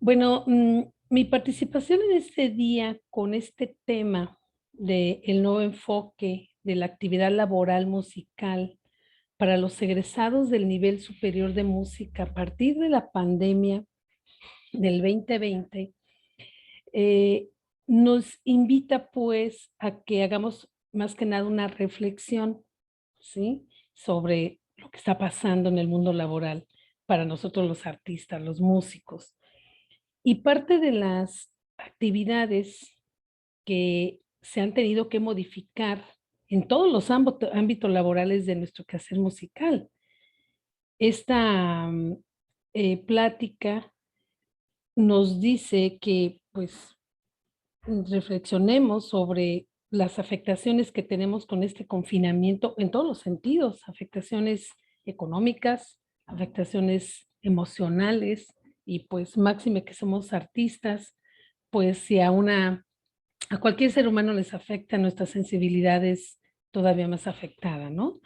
Bueno, mi participación en este día con este tema del nuevo enfoque de la actividad laboral musical para los egresados del nivel superior de música a partir de la pandemia del 2020, eh, nos invita pues a que hagamos más que nada una reflexión, ¿sí? Sobre lo que está pasando en el mundo laboral para nosotros los artistas, los músicos. Y parte de las actividades que se han tenido que modificar en todos los ámbitos laborales de nuestro quehacer musical. Esta plática nos dice que pues reflexionemos sobre las afectaciones que tenemos con este confinamiento en todos los sentidos, afectaciones económicas, afectaciones emocionales y pues máxime que somos artistas, pues si a cualquier ser humano les afecta, nuestra sensibilidad es todavía más afectada, ¿no?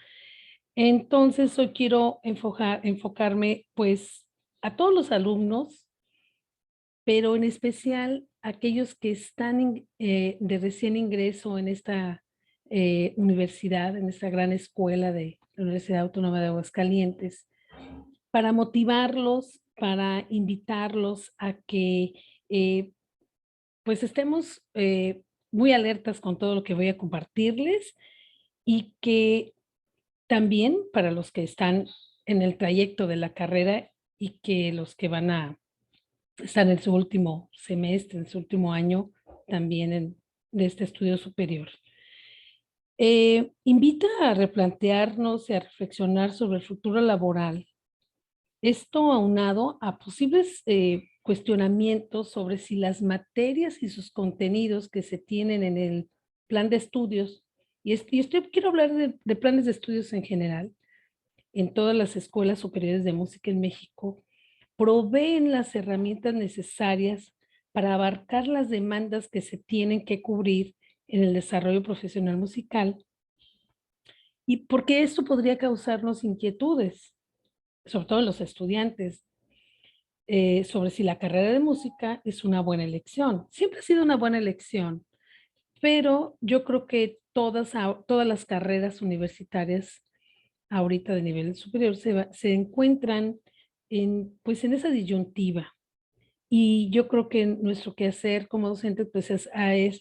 Entonces, hoy quiero enfocarme, pues, a todos los alumnos, pero en especial aquellos que están de recién ingreso en esta universidad, en esta gran escuela de la Universidad Autónoma de Aguascalientes, para motivarlos, para invitarlos a que pues estemos muy alertas con todo lo que voy a compartirles y que también para los que están en el trayecto de la carrera y que los que van a estar en su último semestre, en su último año también de este estudio superior. Invita a replantearnos y a reflexionar sobre el futuro laboral. Esto aunado a posibles cuestionamientos sobre si las materias y sus contenidos que se tienen en el plan de estudios, quiero hablar de planes de estudios en general, en todas las escuelas superiores de música en México, proveen las herramientas necesarias para abarcar las demandas que se tienen que cubrir en el desarrollo profesional musical, y porque esto podría causarnos inquietudes, sobre todo en los estudiantes, sobre si la carrera de música es una buena elección. Siempre ha sido una buena elección, pero yo creo que todas las carreras universitarias ahorita de nivel superior se encuentran pues en esa disyuntiva. Y yo creo que nuestro quehacer como docente pues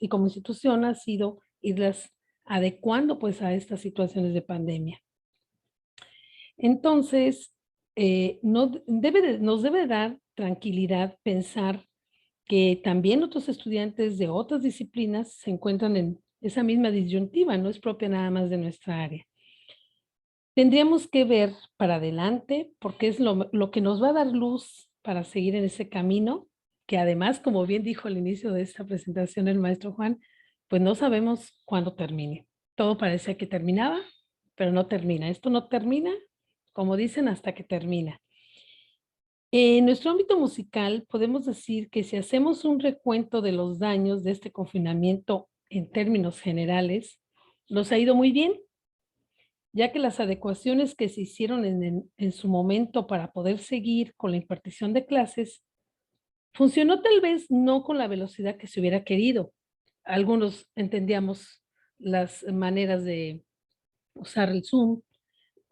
y como institución ha sido irlas adecuando pues a estas situaciones de pandemia. Entonces, nos debe dar tranquilidad pensar que también otros estudiantes de otras disciplinas se encuentran en esa misma disyuntiva, no es propia nada más de nuestra área. Tendríamos que ver para adelante, porque es lo que nos va a dar luz para seguir en ese camino, que además, como bien dijo al inicio de esta presentación el maestro Juan, pues no sabemos cuándo termine. Todo parecía que terminaba, pero no termina. Esto no termina, como dicen, hasta que termina. En nuestro ámbito musical, podemos decir que si hacemos un recuento de los daños de este confinamiento en términos generales, nos ha ido muy bien, ya que las adecuaciones que se hicieron en su momento para poder seguir con la impartición de clases, funcionó tal vez no con la velocidad que se hubiera querido. Algunos entendíamos las maneras de usar el Zoom,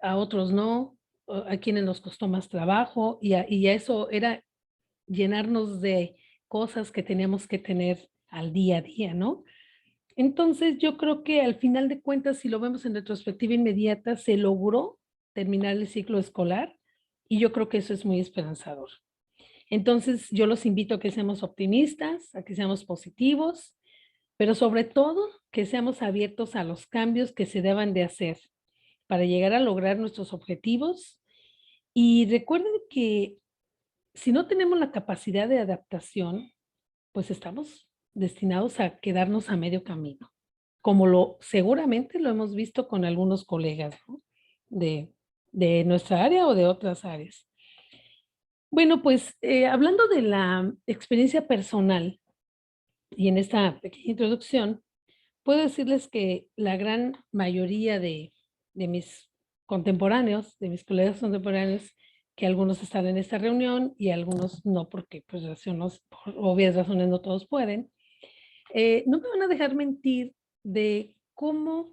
a otros no, a quienes nos costó más trabajo y a eso era llenarnos de cosas que teníamos que tener al día a día, ¿no? Entonces, yo creo que al final de cuentas, si lo vemos en retrospectiva inmediata, se logró terminar el ciclo escolar y yo creo que eso es muy esperanzador. Entonces, yo los invito a que seamos optimistas, a que seamos positivos, pero sobre todo que seamos abiertos a los cambios que se deban de hacer para llegar a lograr nuestros objetivos. Y recuerden que si no tenemos la capacidad de adaptación, pues estamos destinados a quedarnos a medio camino, como seguramente lo hemos visto con algunos colegas, ¿no? de, de nuestra área o de otras áreas. Bueno, pues hablando de la experiencia personal y en esta pequeña introducción, puedo decirles que la gran mayoría de mis contemporáneos, de mis colegas contemporáneos, que algunos están en esta reunión y algunos no, porque pues por obvias razones no todos pueden. No me van a dejar mentir de cómo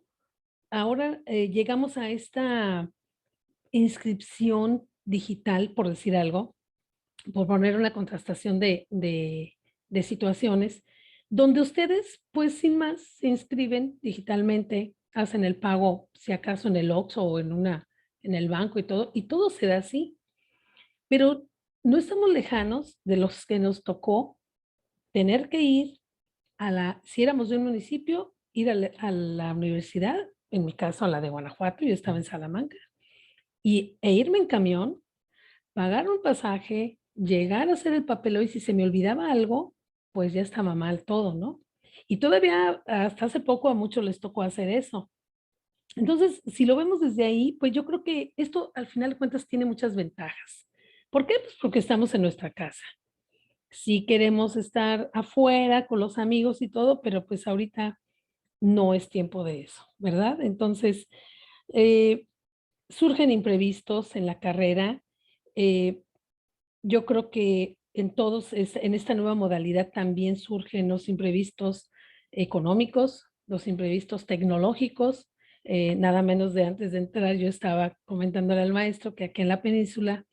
ahora llegamos a esta inscripción digital, por decir algo, por poner una contrastación de situaciones, donde ustedes, pues sin más, se inscriben digitalmente, hacen el pago, si acaso en el OXXO o en el banco y todo se da así. Pero no estamos lejanos de los que nos tocó tener que ir si éramos de un municipio, ir a la universidad, en mi caso a la de Guanajuato, yo estaba en Salamanca, e irme en camión, pagar un pasaje, llegar a hacer el papeleo y si se me olvidaba algo, pues ya estaba mal todo, ¿no? Y todavía hasta hace poco a muchos les tocó hacer eso. Entonces, si lo vemos desde ahí, pues yo creo que esto al final de cuentas tiene muchas ventajas. ¿Por qué? Pues porque estamos en nuestra casa. Sí queremos estar afuera con los amigos y todo, pero pues ahorita no es tiempo de eso, ¿verdad? Entonces, eh, surgen imprevistos en la carrera. eh, yo creo que en esta nueva modalidad también surgen los imprevistos económicos, los imprevistos tecnológicos. Nada menos de antes de entrar, yo estaba comentándole al maestro que aquí en la península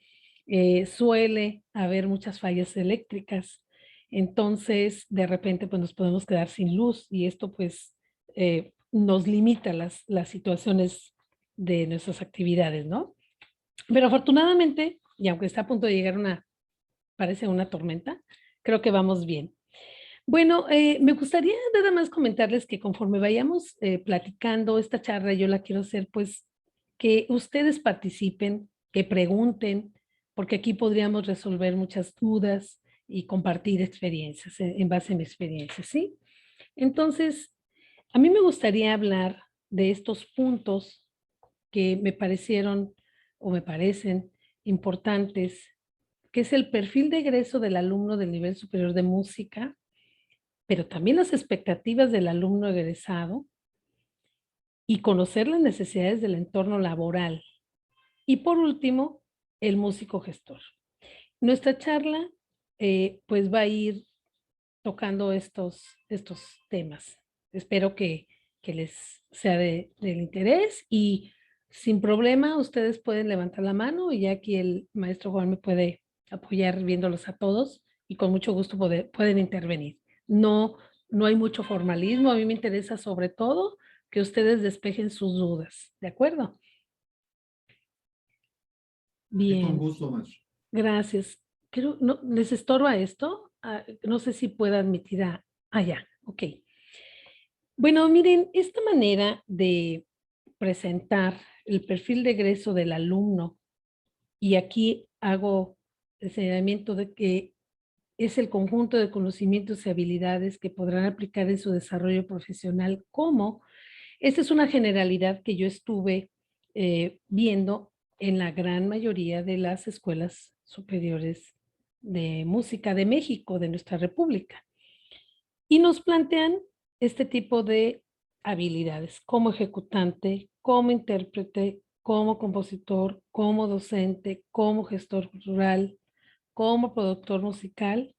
suele haber muchas fallas eléctricas. Entonces, de repente, pues nos podemos quedar sin luz y esto pues nos limita las situaciones de nuestras actividades, ¿no? Pero afortunadamente, y aunque está a punto de llegar parece una tormenta, creo que vamos bien. Bueno, me gustaría nada más comentarles que conforme vayamos platicando esta charla, yo la quiero hacer pues que ustedes participen, que pregunten, porque aquí podríamos resolver muchas dudas y compartir experiencias en base a mi experiencia, ¿sí? Entonces, a mí me gustaría hablar de estos puntos que me parecieron o me parecen importantes, que es el perfil de egreso del alumno del nivel superior de música, pero también las expectativas del alumno egresado y conocer las necesidades del entorno laboral. Y por último, el músico gestor. Nuestra charla pues va a ir tocando estos temas. Espero que les sea del interés y sin problema ustedes pueden levantar la mano y ya aquí el maestro Juan me puede apoyar viéndolos a todos y con mucho gusto pueden intervenir. No, no hay mucho formalismo, a mí me interesa sobre todo que ustedes despejen sus dudas, ¿de acuerdo? Sí, con Bien, gusto, maestro. gracias. Creo, no, ¿les estorba esto? No sé si pueda admitir ya, ok. Bueno, miren, esta manera de presentar el perfil de egreso del alumno, y aquí hago el señalamiento de que es el conjunto de conocimientos y habilidades que podrán aplicar en su desarrollo profesional, como esta es una generalidad que yo estuve viendo en la gran mayoría de las escuelas superiores de música de México, de nuestra república. Y nos plantean este tipo de habilidades como ejecutante, como intérprete, como compositor, como docente, como gestor cultural, como productor musical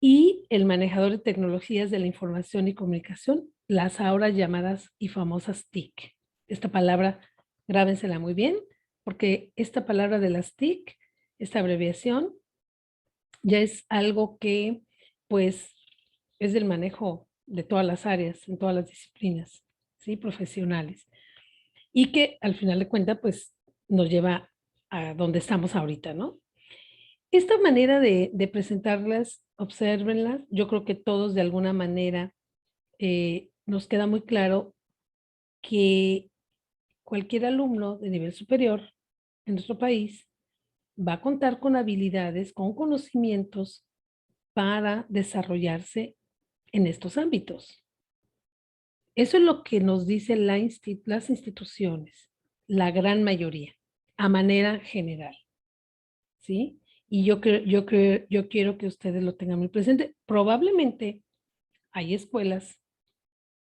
y el manejador de tecnologías de la información y comunicación, las ahora llamadas y famosas TIC. Esta palabra, grábensela muy bien, porque esta palabra de las TIC, esta abreviación, ya es algo que pues es del manejo de todas las áreas, en todas las disciplinas, ¿sí? Profesionales. Y que al final de cuentas, pues nos lleva a donde estamos ahorita, ¿no? Esta manera de presentarlas, obsérvenlas, yo creo que todos de alguna manera nos queda muy claro que cualquier alumno de nivel superior en nuestro país va a contar con habilidades, con conocimientos para desarrollarse en estos ámbitos. Eso es lo que nos dicen las instituciones, la gran mayoría, a manera general, ¿sí? Y yo quiero que ustedes lo tengan muy presente. Probablemente hay escuelas,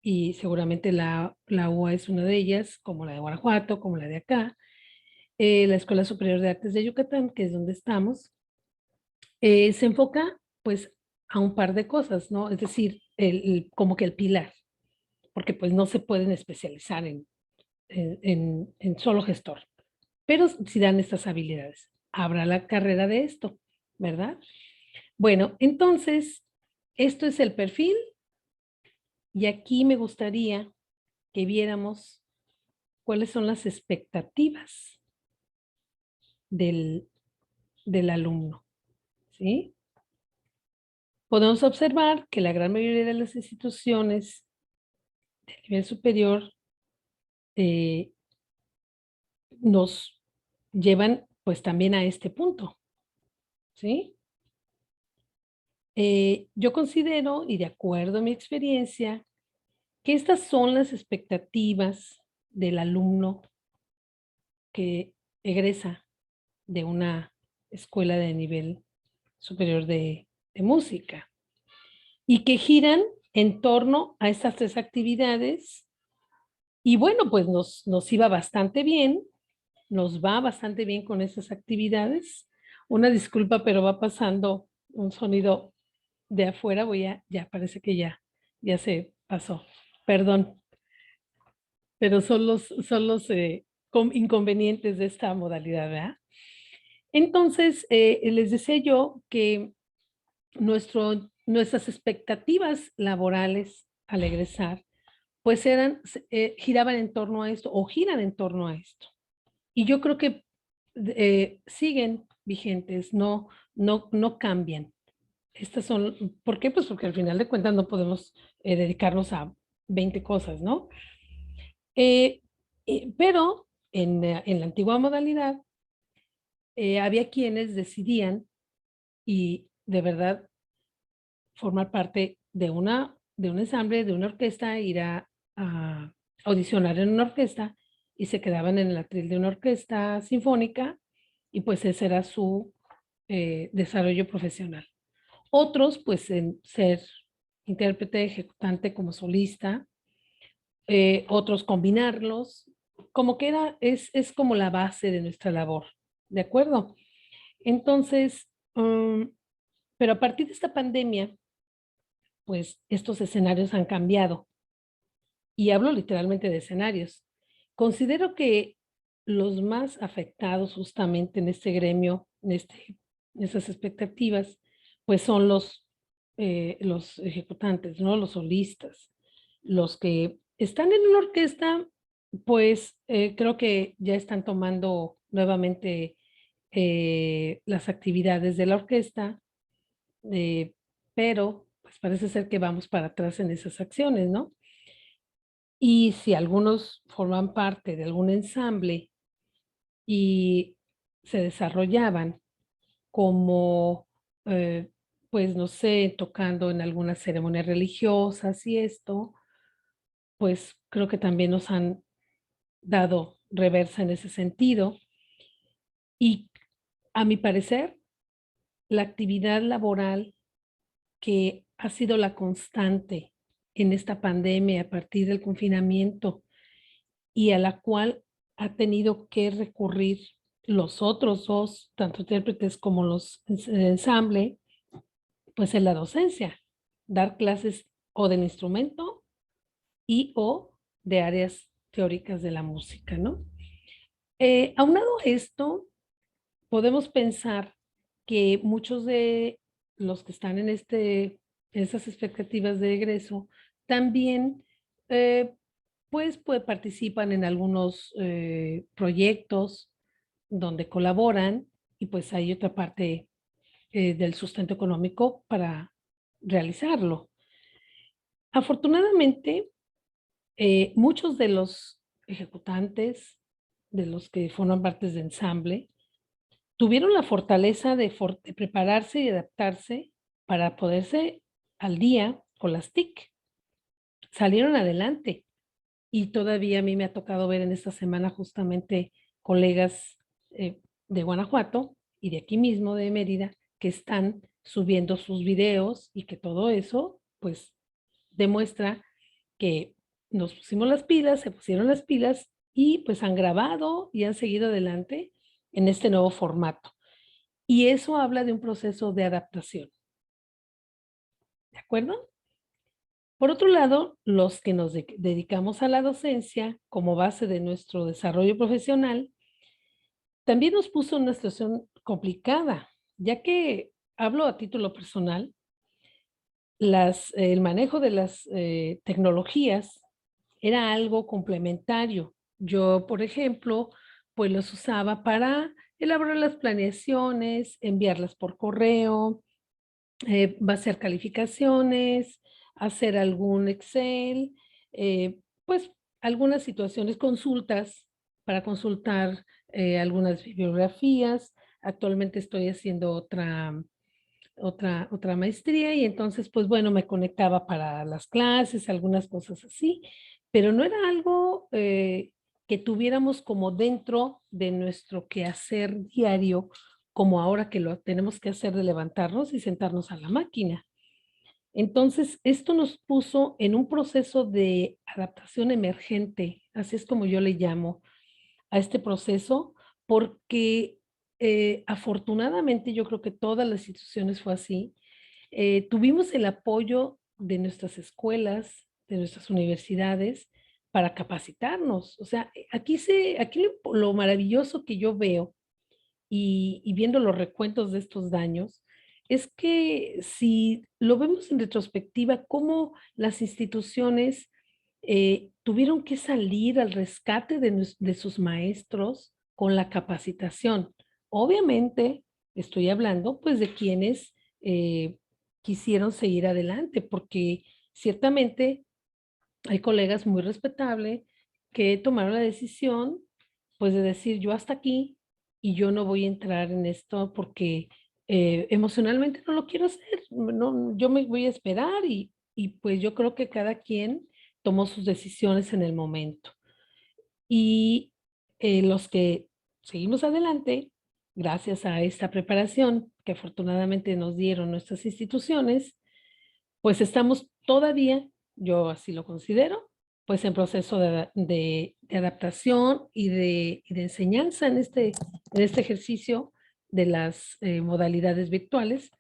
y seguramente la UA es una de ellas, como la de Guanajuato, como la de acá, La Escuela Superior de Artes de Yucatán, que es donde estamos, se enfoca pues a un par de cosas, ¿no? Es decir, como que el pilar, porque pues no se pueden especializar en solo gestor, pero sí dan estas habilidades. Habrá la carrera de esto, ¿verdad? Bueno, entonces, esto es el perfil y aquí me gustaría que viéramos cuáles son las expectativas del, del alumno, ¿sí? Podemos observar que la gran mayoría de las instituciones de nivel superior eh, nos llevan pues también a este punto, ¿sí? Yo considero, y de acuerdo a mi experiencia, que estas son las expectativas del alumno que egresa de una escuela de nivel superior de música y que giran en torno a estas tres actividades. Y bueno, pues nos iba bastante bien, nos va bastante bien con esas actividades. Una disculpa, pero va pasando un sonido de afuera, ya parece que ya se pasó. Perdón, pero son los inconvenientes de esta modalidad, ¿verdad? Entonces, les decía yo que nuestras expectativas laborales al egresar, pues giraban en torno a esto o giran en torno a esto. Y yo creo que siguen vigentes, no cambian. Estas son, ¿por qué? Pues porque al final de cuentas no podemos dedicarnos a 20 cosas, ¿no? Eh, pero en la antigua modalidad había quienes decidían y de verdad formar parte de un ensamble, de una orquesta, ir a audicionar en una orquesta y se quedaban en el atril de una orquesta sinfónica y pues ese era su desarrollo profesional. Otros pues en ser intérprete, ejecutante como solista, otros combinarlos, como que es como la base de nuestra labor, ¿de acuerdo? Entonces, pero a partir de esta pandemia, pues estos escenarios han cambiado y hablo literalmente de escenarios. Considero que los más afectados justamente en este gremio, en esas expectativas, pues son los ejecutantes, ¿no? Los solistas, los que están en una orquesta, pues creo que ya están tomando nuevamente las actividades de la orquesta, eh, pero pues parece ser que vamos para atrás en esas acciones, ¿no? Y si algunos forman parte de algún ensamble y se desarrollaban como, pues no sé, tocando en algunas ceremonias religiosas y esto, pues creo que también nos han dado reversa en ese sentido. Y a mi parecer, la actividad laboral que ha sido la constante en esta pandemia a partir del confinamiento y a la cual ha tenido que recurrir los otros dos, tanto intérpretes como los de ensamble, pues en la docencia, dar clases o del instrumento y o de áreas teóricas de la música, ¿no? Aunado a esto, podemos pensar que muchos de los que están en esas expectativas de egreso también pues participan en algunos proyectos donde colaboran y pues hay otra parte del sustento económico para realizarlo. Afortunadamente, muchos de los ejecutantes, de los que forman partes de ensamble, tuvieron la fortaleza de prepararse y adaptarse para poderse al día con las TIC. Salieron adelante y todavía a mí me ha tocado ver en esta semana justamente colegas de Guanajuato y de aquí mismo de Mérida que están subiendo sus videos y que todo eso pues demuestra que nos pusimos las pilas, se pusieron las pilas y pues han grabado y han seguido adelante en este nuevo formato. Y eso habla de un proceso de adaptación. ¿De acuerdo? Por otro lado, los que nos dedicamos a la docencia como base de nuestro desarrollo profesional, también nos puso en una situación complicada, ya que hablo a título personal, el manejo de las tecnologías era algo complementario. Yo, por ejemplo, pues los usaba para elaborar las planeaciones, enviarlas por correo, va a hacer calificaciones, hacer algún Excel, pues algunas situaciones, consultas para consultar algunas bibliografías. Actualmente estoy haciendo otra maestría y entonces, pues bueno, me conectaba para las clases, algunas cosas así, pero no era algo que tuviéramos como dentro de nuestro quehacer diario, como ahora que lo tenemos que hacer de levantarnos y sentarnos a la máquina. Entonces, esto nos puso en un proceso de adaptación emergente, así es como yo le llamo a este proceso, porque afortunadamente yo creo que todas las instituciones fue así. Tuvimos el apoyo de nuestras escuelas, de nuestras universidades, para capacitarnos. O sea, aquí lo maravilloso que yo veo y viendo los recuentos de estos daños, es que si lo vemos en retrospectiva, cómo las instituciones tuvieron que salir al rescate de sus maestros con la capacitación. Obviamente, estoy hablando pues de quienes quisieron seguir adelante, porque ciertamente hay colegas muy respetables que tomaron la decisión, pues, de decir: "Yo hasta aquí, y yo no voy a entrar en esto porque, emocionalmente no lo quiero hacer, no, yo me voy a esperar", pues, yo creo que cada quien tomó sus decisiones en el momento. Y, los que seguimos adelante, gracias a esta preparación que afortunadamente nos dieron nuestras instituciones, pues estamos todavía, yo así lo considero, pues en proceso de adaptación y de enseñanza en este ejercicio de las modalidades virtuales,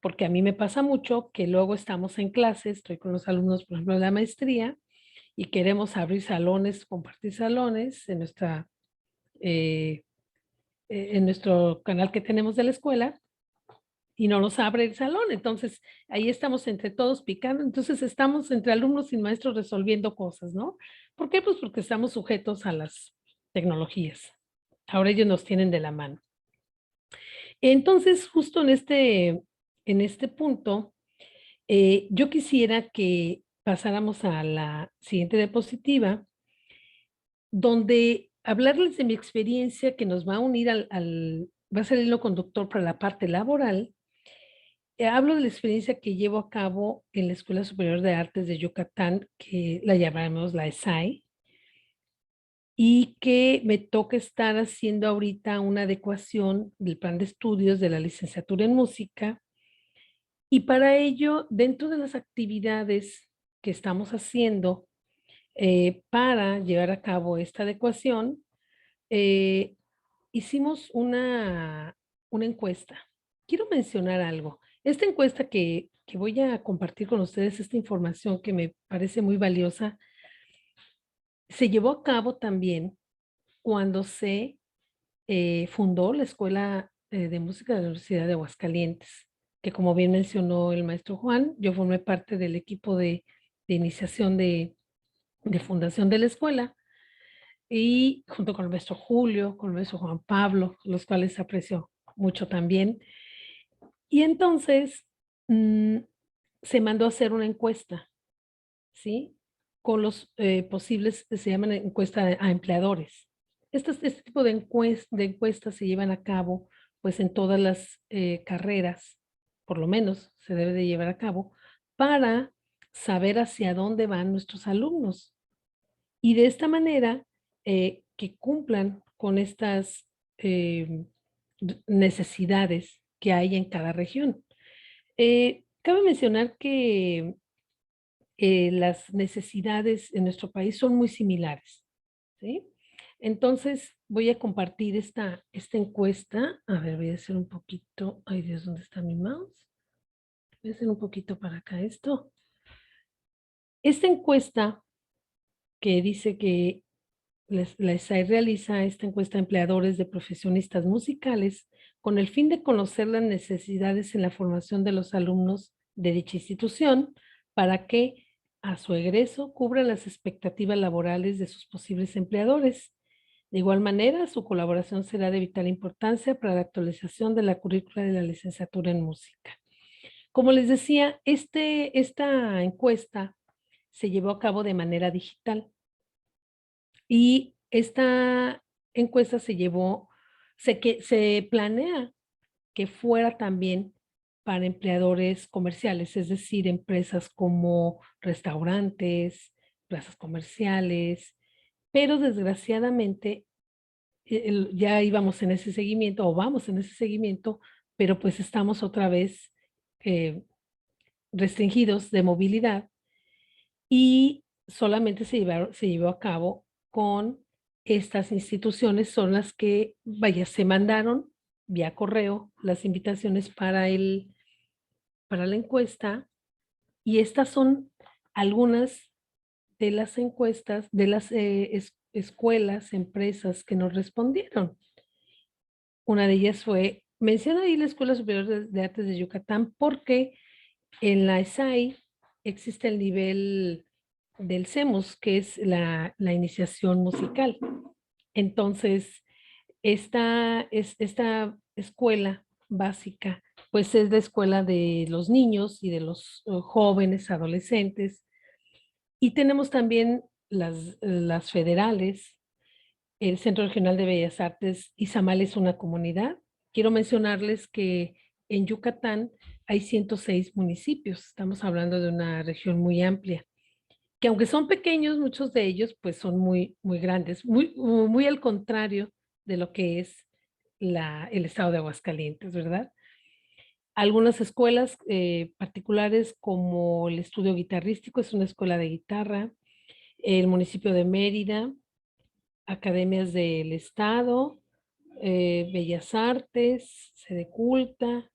porque a mí me pasa mucho que luego estamos en clases, estoy con los alumnos, por ejemplo, de la maestría, y queremos abrir salones, compartir salones eh, en nuestro canal que tenemos de la escuela, y no nos abre el salón. Entonces, ahí estamos entre todos picando. Entonces, estamos entre alumnos y maestros resolviendo cosas, ¿no? ¿Por qué? Pues porque estamos sujetos a las tecnologías. Ahora ellos nos tienen de la mano. Entonces, justo en este punto, yo quisiera que pasáramos a la siguiente diapositiva, donde hablarles de mi experiencia que nos va a unir va a ser el hilo conductor para la parte laboral. Hablo de la experiencia que llevo a cabo en la Escuela Superior de Artes de Yucatán, que la llamamos la ESAI, y que me toca estar haciendo ahorita una adecuación del plan de estudios de la licenciatura en música. Y para ello, dentro de las actividades que estamos haciendo para llevar a cabo esta adecuación, eh, hicimos una encuesta. Quiero mencionar algo. Esta encuesta que voy a compartir con ustedes, esta información que me parece muy valiosa, se llevó a cabo también cuando se fundó la Escuela de Música de la Universidad de Aguascalientes, que como bien mencionó el maestro Juan, yo formé parte del equipo de iniciación de fundación de la escuela y junto con el maestro Julio, con el maestro Juan Pablo, los cuales aprecio mucho también. Y entonces mm, se mandó a hacer una encuesta, ¿sí? Con los posibles, se llaman encuesta a empleadores. Este tipo de encuestas se llevan a cabo pues en todas las carreras, por lo menos se debe de llevar a cabo, para saber hacia dónde van nuestros alumnos. Y de esta manera, que cumplan con estas necesidades que hay en cada región. Cabe mencionar que las necesidades en nuestro país son muy similares, ¿sí? Entonces, voy a compartir esta encuesta. A ver, voy a hacer un poquito. Ay, Dios, ¿dónde está mi mouse? Voy a hacer un poquito para acá esto. Esta encuesta que dice que la ESAI realiza esta encuesta a empleadores de profesionistas musicales con el fin de conocer las necesidades en la formación de los alumnos de dicha institución para que a su egreso cubran las expectativas laborales de sus posibles empleadores. De igual manera, su colaboración será de vital importancia para la actualización de la currícula de la licenciatura en música. Como les decía, esta encuesta se llevó a cabo de manera digital y esta encuesta se planea que fuera también para empleadores comerciales, es decir, empresas como restaurantes, plazas comerciales, pero desgraciadamente ya íbamos en ese seguimiento o vamos en ese seguimiento, pero pues estamos otra vez eh, restringidos de movilidad y solamente se llevó a cabo con estas instituciones, son las que, vaya, se mandaron vía correo las invitaciones para la encuesta y estas son algunas de las encuestas de las escuelas, empresas que nos respondieron. Una de ellas fue, menciona ahí la Escuela Superior de Artes de Yucatán porque en la ESAI existe el nivel del CEMUS, que es la iniciación musical. Entonces, esta escuela básica, pues es la escuela de los niños y de los jóvenes, adolescentes. Y tenemos también las federales, el Centro Regional de Bellas Artes, Izamal es una comunidad. Quiero mencionarles que en Yucatán hay 106 municipios, estamos hablando de una región muy amplia, que aunque son pequeños, muchos de ellos pues son muy grandes, muy al contrario de lo que es el estado de Aguascalientes, ¿verdad? Algunas escuelas particulares como el Estudio Guitarrístico es una escuela de guitarra, el municipio de Mérida, academias del Estado, Bellas Artes, Sede Culta,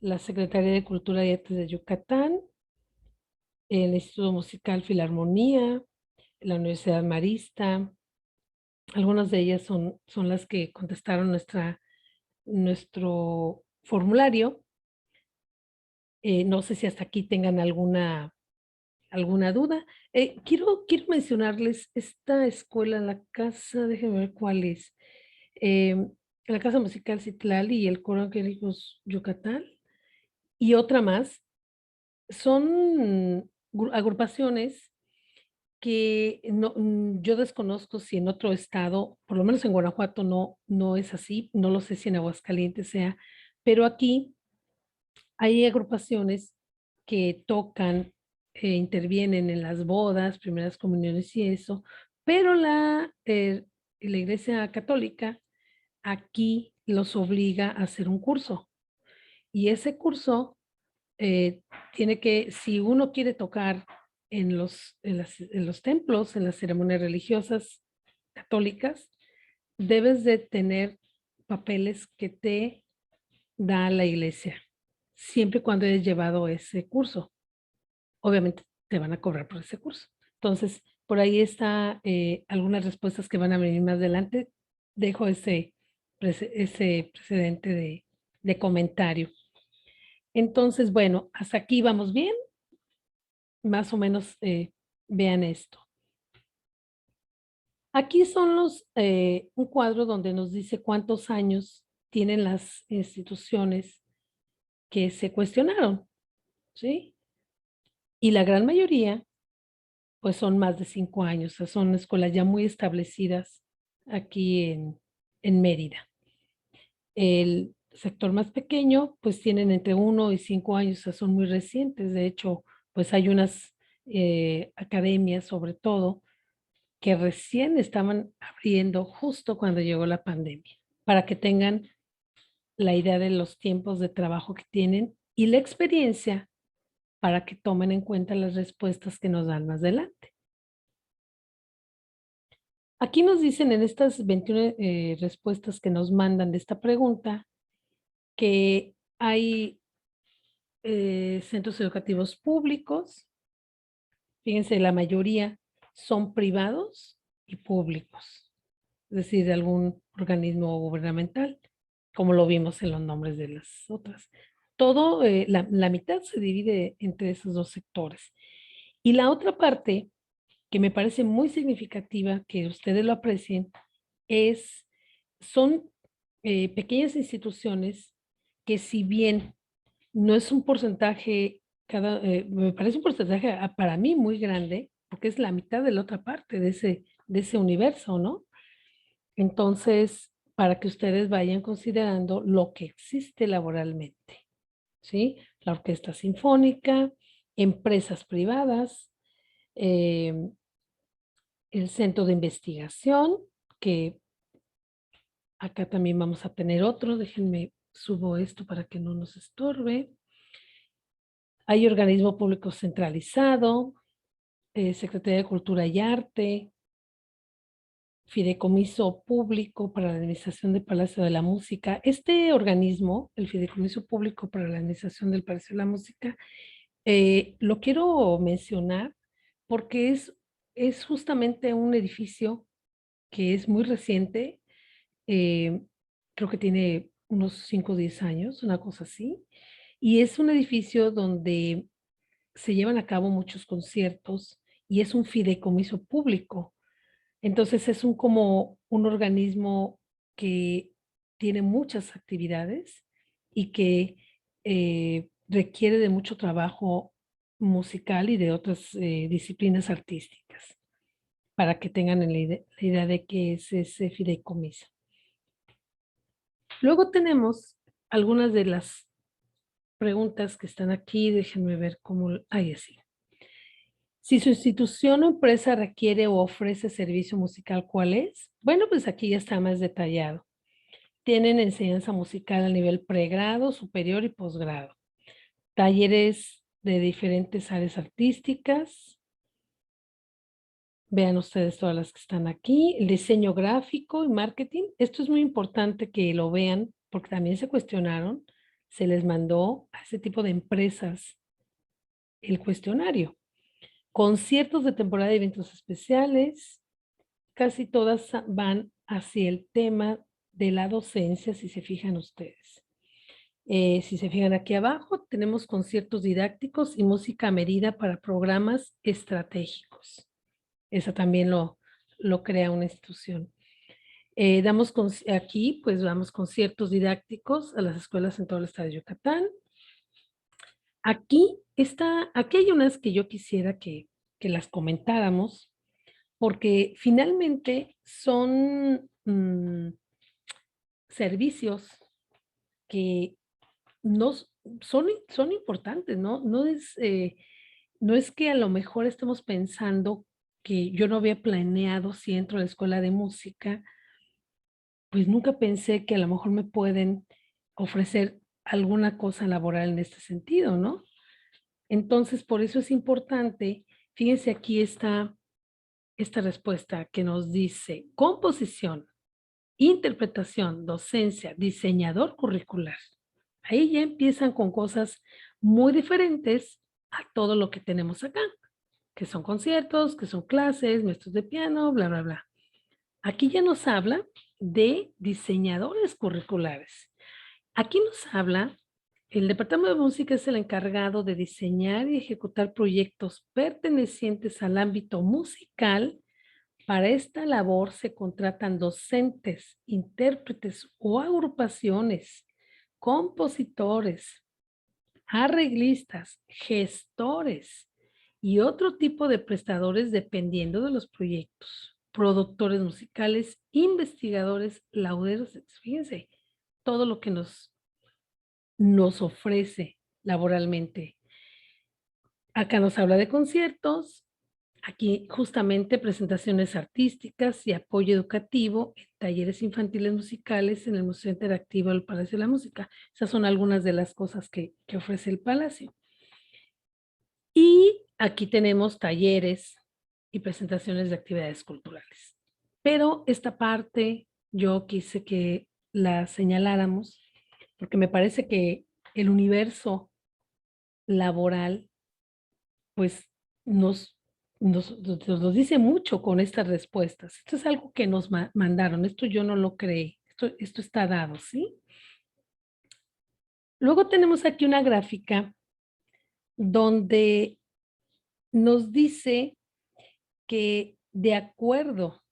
la Secretaría de Cultura y Artes de Yucatán, el Instituto Musical Filarmonía, la Universidad Marista. Algunas de ellas son las que contestaron nuestro formulario. No sé si hasta aquí tengan alguna duda. Quiero mencionarles esta escuela, la casa, déjenme ver cuál es. La Casa Musical Citlali y el Coro Angélicos Yucatán y otra más, son agrupaciones que yo desconozco si en otro estado, por lo menos en Guanajuato no es así, no lo sé si en Aguascalientes sea, pero aquí hay agrupaciones que tocan, intervienen en las bodas, primeras comuniones y eso, pero la Iglesia Católica aquí los obliga a hacer un curso. Y ese curso si uno quiere tocar en los templos, en las ceremonias religiosas católicas, debes de tener papeles que te da la iglesia, siempre y cuando hayas llevado ese curso. Obviamente te van a cobrar por ese curso. Entonces, por ahí está algunas respuestas que van a venir más adelante. Dejo ese precedente de comentario. Entonces, bueno, hasta aquí vamos bien. Más o menos vean esto. Aquí son un cuadro donde nos dice cuántos años tienen las instituciones que se cuestionaron, ¿sí? Y la gran mayoría, pues son más de 5 años, o sea, son escuelas ya muy establecidas aquí en Mérida. El sector más pequeño, pues tienen entre 1 y 5 años, o sea, son muy recientes. De hecho, pues hay unas academias, sobre todo, que recién estaban abriendo justo cuando llegó la pandemia, para que tengan la idea de los tiempos de trabajo que tienen y la experiencia para que tomen en cuenta las respuestas que nos dan más adelante. Aquí nos dicen en estas 21 respuestas que nos mandan de esta pregunta que hay centros educativos públicos. Fíjense, la mayoría son privados y públicos, es decir, de algún organismo gubernamental, como lo vimos en los nombres de las otras. Todo, la mitad se divide entre esos dos sectores. Y la otra parte, que me parece muy significativa, que ustedes lo aprecien, son pequeñas instituciones que si bien no es un porcentaje, me parece un porcentaje para mí muy grande, porque es la mitad de la otra parte de ese universo, ¿no? Entonces, para que ustedes vayan considerando lo que existe laboralmente, ¿sí? La orquesta sinfónica, empresas privadas, em, el centro de investigación, que acá también vamos a tener otro, déjenme subo esto para que no nos estorbe. Hay organismo público centralizado, Secretaría de Cultura y Arte, Fideicomiso Público para la Administración del Palacio de la Música. Este organismo, el Fideicomiso Público para la Administración del Palacio de la Música, lo quiero mencionar porque es justamente un edificio que es muy reciente, eh, creo que tiene unos 5 o 10 años, una cosa así, y es un edificio donde se llevan a cabo muchos conciertos y es un fideicomiso público. Entonces es como un organismo que tiene muchas actividades y que requiere de mucho trabajo musical y de otras disciplinas artísticas, para que tengan la idea de qué es ese fideicomiso. Luego tenemos algunas de las preguntas que están aquí, déjenme ver cómo, ahí así. Si su institución o empresa requiere o ofrece servicio musical, ¿cuál es? Bueno, pues aquí ya está más detallado. Tienen enseñanza musical a nivel pregrado, superior y posgrado. Talleres de diferentes áreas artísticas. Vean ustedes todas las que están aquí. El diseño gráfico y marketing. Esto es muy importante que lo vean porque también se cuestionaron. Se les mandó a ese tipo de empresas el cuestionario. Conciertos de temporada y eventos especiales, casi todas van hacia el tema de la docencia, si se fijan ustedes. Si se fijan aquí abajo, tenemos conciertos didácticos y música a medida para programas estratégicos. Eso también lo crea una institución. Aquí, pues damos conciertos didácticos a las escuelas en todo el estado de Yucatán. Aquí hay unas que yo quisiera que las comentáramos, porque finalmente son servicios que no son importantes, ¿no? No es que a lo mejor estemos pensando que yo no había planeado si entro a la escuela de música, pues nunca pensé que a lo mejor me pueden ofrecer alguna cosa laboral en este sentido, ¿no? Entonces, por eso es importante, fíjense aquí está esta respuesta que nos dice composición, interpretación, docencia, diseñador curricular. Ahí ya empiezan con cosas muy diferentes a todo lo que tenemos acá, que son conciertos, que son clases, maestros de piano, bla, bla, bla. Aquí ya nos habla de diseñadores curriculares. Aquí nos habla, el Departamento de Música es el encargado de diseñar y ejecutar proyectos pertenecientes al ámbito musical. Para esta labor se contratan docentes, intérpretes o agrupaciones, compositores, arreglistas, gestores y otro tipo de prestadores dependiendo de los proyectos, productores musicales, investigadores, lauderos, fíjense, todo lo que nos ofrece laboralmente. Acá nos habla de conciertos, aquí justamente presentaciones artísticas y apoyo educativo en talleres infantiles musicales en el Museo Interactivo del Palacio de la Música. Esas son algunas de las cosas que ofrece el Palacio. Y aquí tenemos talleres y presentaciones de actividades culturales. Pero esta parte yo quise que la señaláramos porque me parece que el universo laboral pues nos, nos dice mucho con estas respuestas. Esto es algo que nos mandaron, esto yo no lo creé, esto está dado, ¿sí? Luego tenemos aquí una gráfica donde nos dice que de acuerdo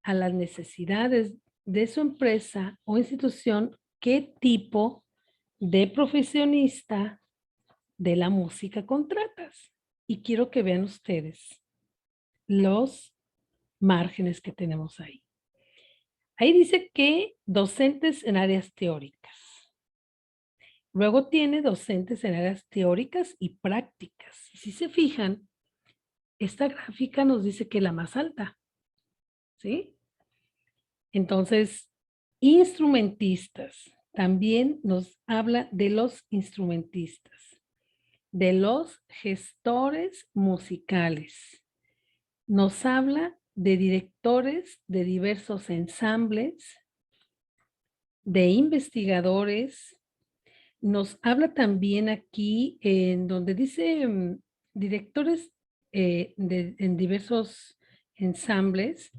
a las necesidades de su empresa o institución, qué tipo de profesionista de la música contratas. Y quiero que vean ustedes los márgenes que tenemos ahí. Ahí dice que docentes en áreas teóricas. Luego tiene docentes en áreas teóricas y prácticas. Y si se fijan, esta gráfica nos dice que es la más alta, ¿sí? Entonces, instrumentistas, también nos habla de los instrumentistas, de los gestores musicales. Nos habla de directores de diversos ensambles, de investigadores. Nos habla también aquí en donde dice directores en diversos ensambles.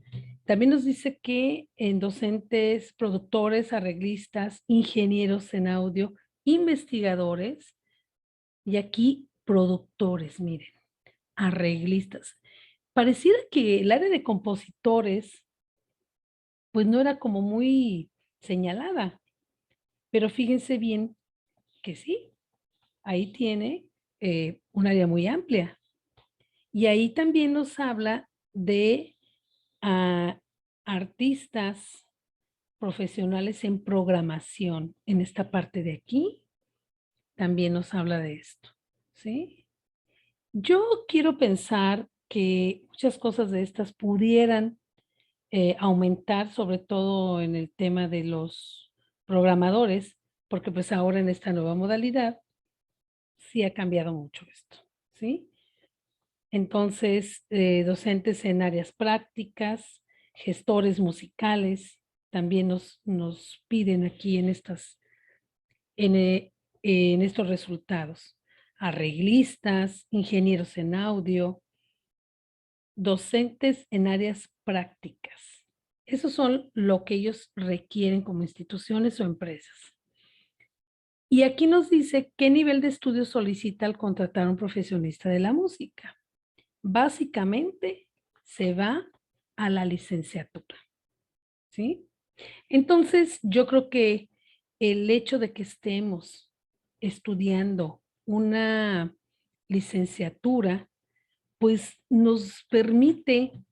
También nos dice que en docentes, productores, arreglistas, ingenieros en audio, investigadores y aquí productores, miren, arreglistas. Pareciera que el área de compositores pues no era como muy señalada, pero fíjense bien que sí, ahí tiene un área muy amplia. Y ahí también nos habla de artistas profesionales en programación. En esta parte de aquí también nos habla de esto, ¿sí? Yo quiero pensar que muchas cosas de estas pudieran aumentar, sobre todo en el tema de los programadores, porque pues ahora en esta nueva modalidad sí ha cambiado mucho esto, ¿sí? Entonces, docentes en áreas prácticas, gestores musicales, también nos piden aquí en estos resultados. Arreglistas, ingenieros en audio, docentes en áreas prácticas. Esos son lo que ellos requieren como instituciones o empresas. Y aquí nos dice qué nivel de estudio solicita al contratar a un profesionista de la música. Básicamente se va a la licenciatura, ¿sí? Entonces, yo creo que el hecho de que estemos estudiando una licenciatura, pues nos permite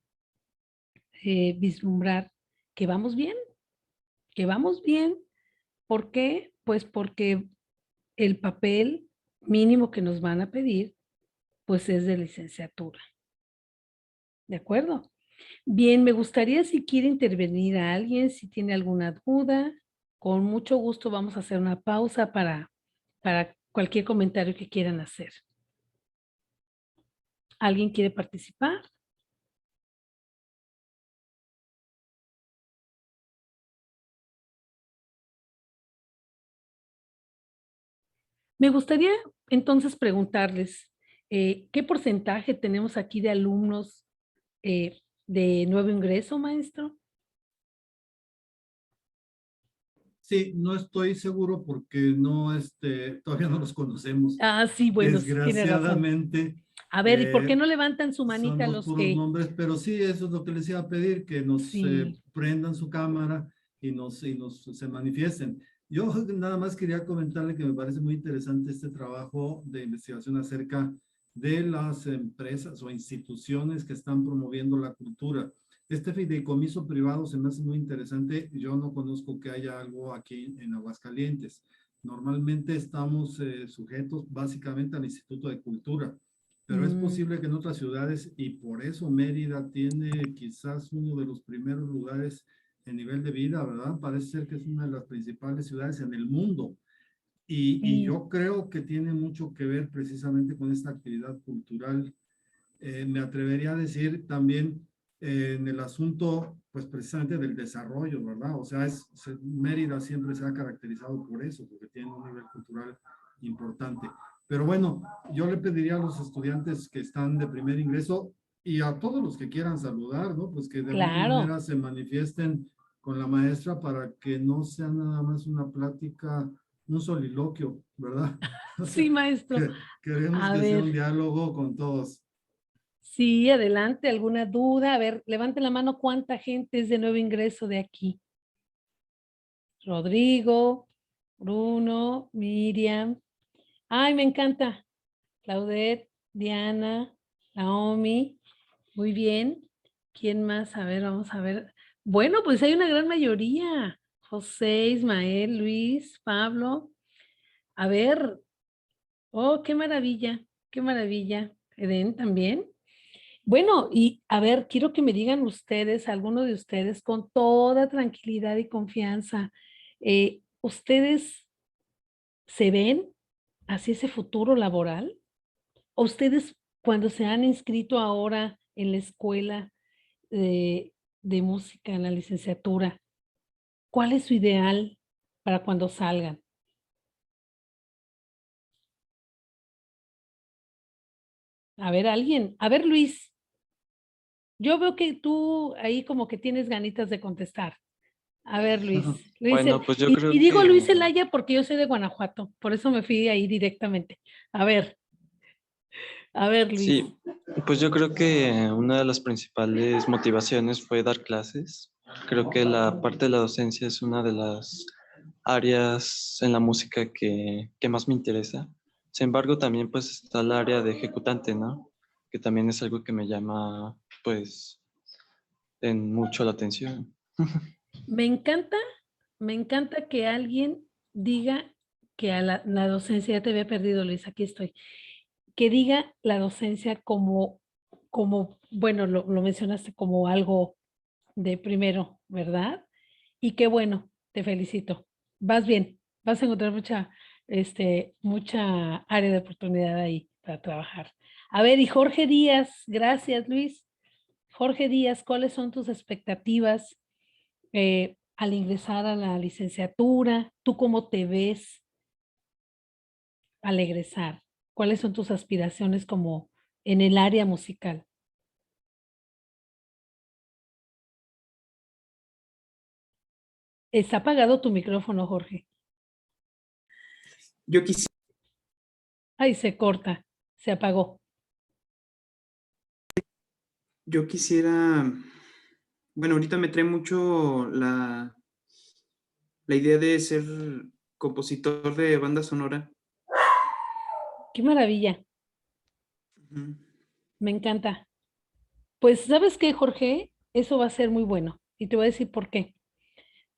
vislumbrar que vamos bien, que vamos bien. ¿Por qué? Pues porque el papel mínimo que nos van a pedir, pues es de licenciatura. ¿De acuerdo? Bien, me gustaría si quiere intervenir a alguien, si tiene alguna duda, con mucho gusto vamos a hacer una pausa para cualquier comentario que quieran hacer. ¿Alguien quiere participar? Me gustaría entonces preguntarles, ¿qué porcentaje tenemos aquí de alumnos de nuevo ingreso, maestro? Sí, no estoy seguro porque no, todavía no los conocemos. Ah, sí, bueno, sí, tiene razón. Desgraciadamente, A ver, ¿y por qué eh, no levantan su manita somos los puros que nombres, pero sí, eso es lo que les iba a pedir, que nos sí? prendan su cámara y nos se manifiesten. Yo nada más quería comentarle que me parece muy interesante este trabajo de investigación acerca de las empresas o instituciones que están promoviendo la cultura. Este fideicomiso privado se me hace muy interesante. Yo no conozco que haya algo aquí en Aguascalientes. Normalmente estamos sujetos básicamente al Instituto de Cultura, pero es Mm, posible que en otras ciudades, y por eso Mérida tiene quizás uno de los primeros lugares en nivel de vida, ¿verdad? Parece ser que es una de las principales ciudades en el mundo. Y sí, yo creo que tiene mucho que ver precisamente con esta actividad cultural. Me atrevería a decir también en el asunto, pues precisamente del desarrollo, ¿verdad? O sea, Mérida siempre se ha caracterizado por eso, porque tiene un nivel cultural importante. Pero bueno, yo le pediría a los estudiantes que están de primer ingreso y a todos los que quieran saludar, ¿no? Pues que de alguna Claro. manera se manifiesten con la maestra para que no sea nada más una plática, un soliloquio, ¿verdad? O sea, Sí, maestro. queremos A que sea ver, un diálogo con todos. sí, adelante, ¿alguna duda? A ver, levante la mano, ¿cuánta gente es de nuevo ingreso de aquí? Rodrigo, Bruno, Miriam. Ay, me encanta. Claudette, Diana, Naomi. Muy bien. ¿Quién más? A ver, vamos a ver. Bueno, pues hay una gran mayoría. José, Ismael, Luis, Pablo. A ver. Oh, qué maravilla, qué maravilla. Eden también. Bueno, y a ver, quiero que me digan ustedes, alguno de ustedes, con toda tranquilidad y confianza, ¿ustedes se ven hacia ese futuro laboral? ¿O ustedes cuando se han inscrito ahora en la escuela de música, en la licenciatura, cuál es su ideal para cuando salgan? A ver, alguien, a ver, Luis, yo veo que tú ahí como que tienes ganitas de contestar. A ver, Luis. Bueno, pues yo Y creo digo Luis que, Zelaya porque yo soy de Guanajuato, por eso me fui ahí directamente. A ver, Luis. sí, pues yo creo que una de las principales motivaciones fue dar clases. Creo que la parte de la docencia es una de las áreas en la música que más me interesa. Sin embargo, también pues está el área de ejecutante, ¿no? Que también es algo que me llama pues en mucho la atención. Me encanta, me encanta que alguien diga que a la docencia, ya te había perdido, Luis, aquí estoy, que diga la docencia bueno, lo mencionaste como algo de primero, ¿verdad? Y qué bueno, te felicito. Vas bien, vas a encontrar mucha área de oportunidad ahí para trabajar. A ver, y Jorge Díaz, gracias, Luis. Jorge Díaz, ¿cuáles son tus expectativas al ingresar a la licenciatura? ¿Tú cómo te ves al egresar? ¿Cuáles son tus aspiraciones como en el área musical? Está apagado tu micrófono, Jorge. Yo quisiera, Ay, se corta, se apagó. yo quisiera, bueno, ahorita me trae mucho la idea de ser compositor de banda sonora. Qué maravilla, Ujú. me encanta. Pues, ¿sabes qué, Jorge? Eso va a ser muy bueno. Y te voy a decir por qué.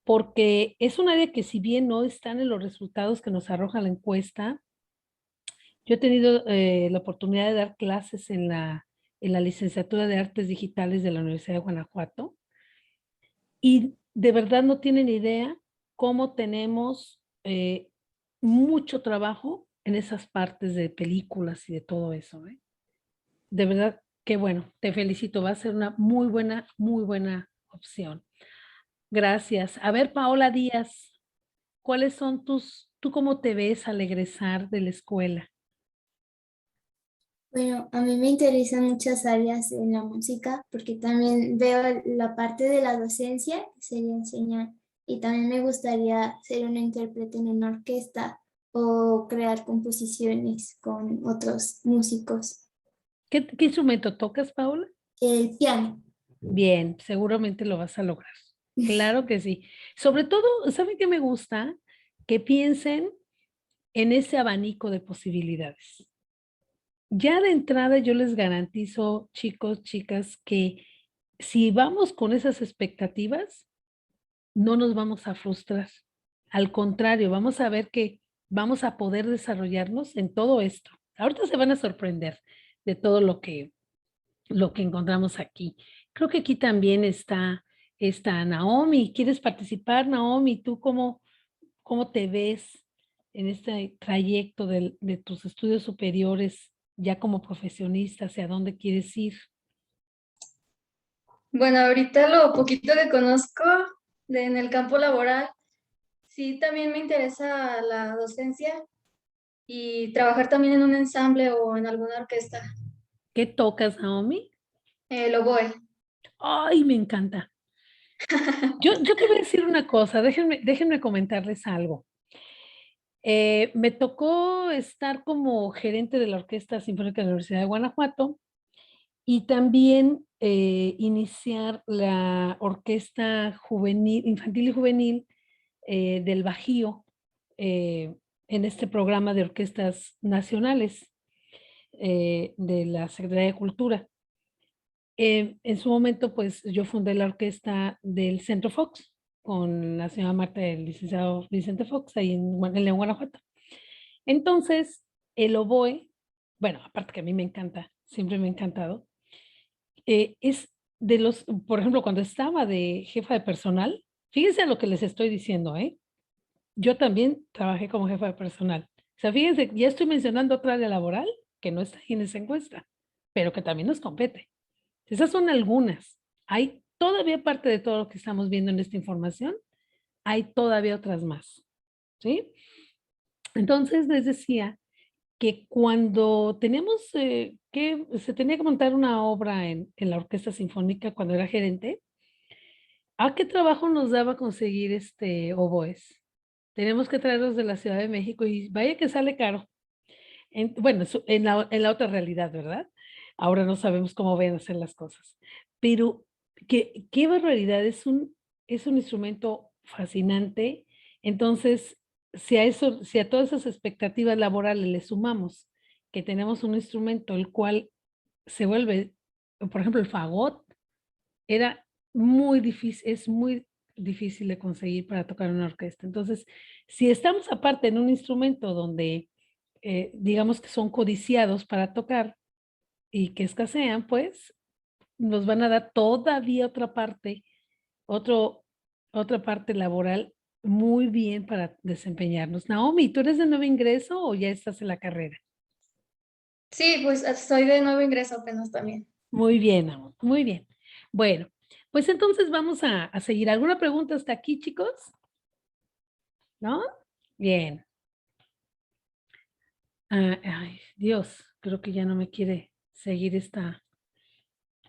Porque es un área que si bien no están en los resultados que nos arroja la encuesta, yo he tenido la oportunidad de dar clases en la licenciatura de Artes Digitales de la Universidad de Guanajuato y de verdad no tienen idea cómo tenemos mucho trabajo en esas partes de películas y de todo eso, ¿eh? De verdad, qué bueno, te felicito, va a ser una muy buena opción. Gracias. A ver, Paola Díaz, ¿cuáles son tú cómo te ves al egresar de la escuela? Bueno, a mí me interesan muchas áreas en la música porque también veo la parte de la docencia, que sería enseñar, y también me gustaría ser una intérprete en una orquesta o crear composiciones con otros músicos. ¿Qué instrumento tocas, Paola? El piano. Bien, seguramente lo vas a lograr. Claro que sí. Sobre todo, ¿saben qué me gusta? Que piensen en ese abanico de posibilidades. Ya de entrada yo les garantizo, chicos, chicas, que si vamos con esas expectativas, no nos vamos a frustrar. Al contrario, vamos a ver que vamos a poder desarrollarnos en todo esto. Ahorita se van a sorprender de todo lo que encontramos aquí. Creo que aquí también está Naomi. ¿Quieres participar, Naomi? ¿Tú cómo te ves en este trayecto de tus estudios superiores ya como profesionista? ¿Hacia dónde quieres ir? Bueno, ahorita lo poquito que conozco en el campo laboral, sí también me interesa la docencia y trabajar también en un ensamble o en alguna orquesta. ¿Qué tocas, Naomi? El oboe. Ay, me encanta. Yo te voy a decir una cosa, déjenme comentarles algo. Me tocó estar como gerente de la Orquesta Sinfónica de la Universidad de Guanajuato y también iniciar la orquesta juvenil, infantil y juvenil del Bajío en este programa de orquestas nacionales de la Secretaría de Cultura. En su momento, pues yo fundé la orquesta del Centro Fox con la señora Marta y el licenciado Vicente Fox ahí en León, Guanajuato. Entonces, el oboe, bueno, aparte que a mí me encanta, siempre me ha encantado, es de los, por ejemplo, cuando estaba de jefa de personal, fíjense a lo que les estoy diciendo, ¿eh? Yo también trabajé como jefa de personal. O sea, fíjense, ya estoy mencionando otra área laboral que no está ahí en esa encuesta, pero que también nos compete. Esas son algunas. Hay todavía parte de todo lo que estamos viendo en esta información, hay todavía otras más, ¿sí? Entonces les decía que cuando teníamos que, se tenía que montar una obra en la Orquesta Sinfónica cuando era gerente, ¿a qué trabajo nos daba conseguir oboes? Tenemos que traerlos de la Ciudad de México y vaya que sale caro. Bueno, en la otra realidad, ¿verdad? Ahora no sabemos cómo van a ser las cosas. Pero qué barbaridad, es un instrumento fascinante. Entonces, si a todas esas expectativas laborales le sumamos que tenemos un instrumento el cual se vuelve, por ejemplo, el fagot, era muy difícil, es muy difícil de conseguir para tocar una orquesta. Entonces, si estamos aparte en un instrumento donde digamos que son codiciados para tocar y que escasean, pues nos van a dar todavía otro, otra parte laboral muy bien para desempeñarnos. Naomi, ¿tú eres de nuevo ingreso o ya estás en la carrera? Sí, pues soy de nuevo ingreso apenas también. Muy bien, Naomi, muy bien. Bueno, pues entonces vamos a seguir. ¿Alguna pregunta hasta aquí, chicos? ¿No? Bien. Ay, Dios, creo que ya no me quiere seguir esta.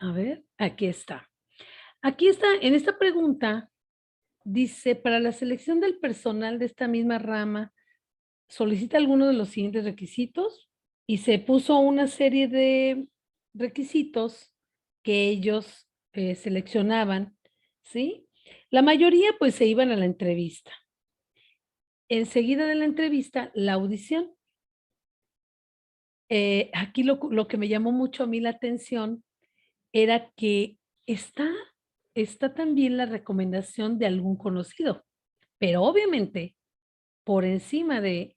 A ver, aquí está. Aquí está, en esta pregunta, dice, para la selección del personal de esta misma rama, solicita alguno de los siguientes requisitos y se puso una serie de requisitos que ellos seleccionaban, ¿sí? La mayoría pues se iban a la entrevista. Enseguida de la entrevista, la audición. Aquí lo que me llamó mucho a mí la atención era que está también la recomendación de algún conocido, pero obviamente por encima de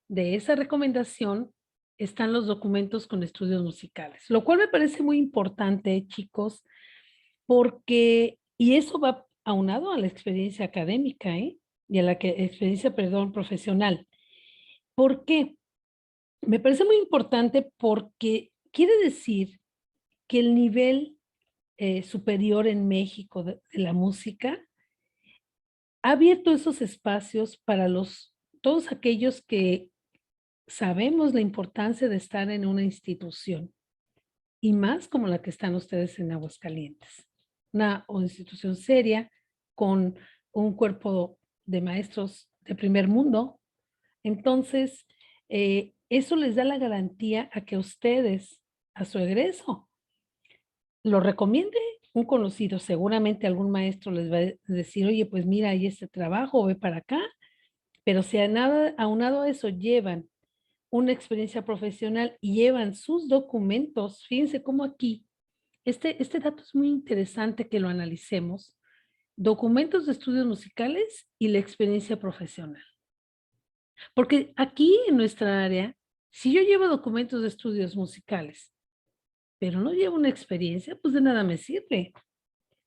esa recomendación están los documentos con estudios musicales, lo cual me parece muy importante, chicos, porque, y eso va aunado a la experiencia académica, ¿eh? Y a la experiencia, perdón, profesional. ¿Por qué? Me parece muy importante porque quiere decir que el nivel superior en México de la música ha abierto esos espacios para todos aquellos que sabemos la importancia de estar en una institución y más como la que están ustedes en Aguascalientes. Una institución seria con un cuerpo de maestros de primer mundo. Entonces, eso les da la garantía a que ustedes, a su egreso, lo recomiende un conocido. Seguramente algún maestro les va a decir, oye, pues mira, hay este trabajo, ve para acá. Pero si aunado a eso llevan una experiencia profesional y llevan sus documentos, fíjense cómo aquí, este dato es muy interesante que lo analicemos, documentos de estudios musicales y la experiencia profesional. Porque aquí en nuestra área, si yo llevo documentos de estudios musicales, pero no llevo una experiencia, pues de nada me sirve.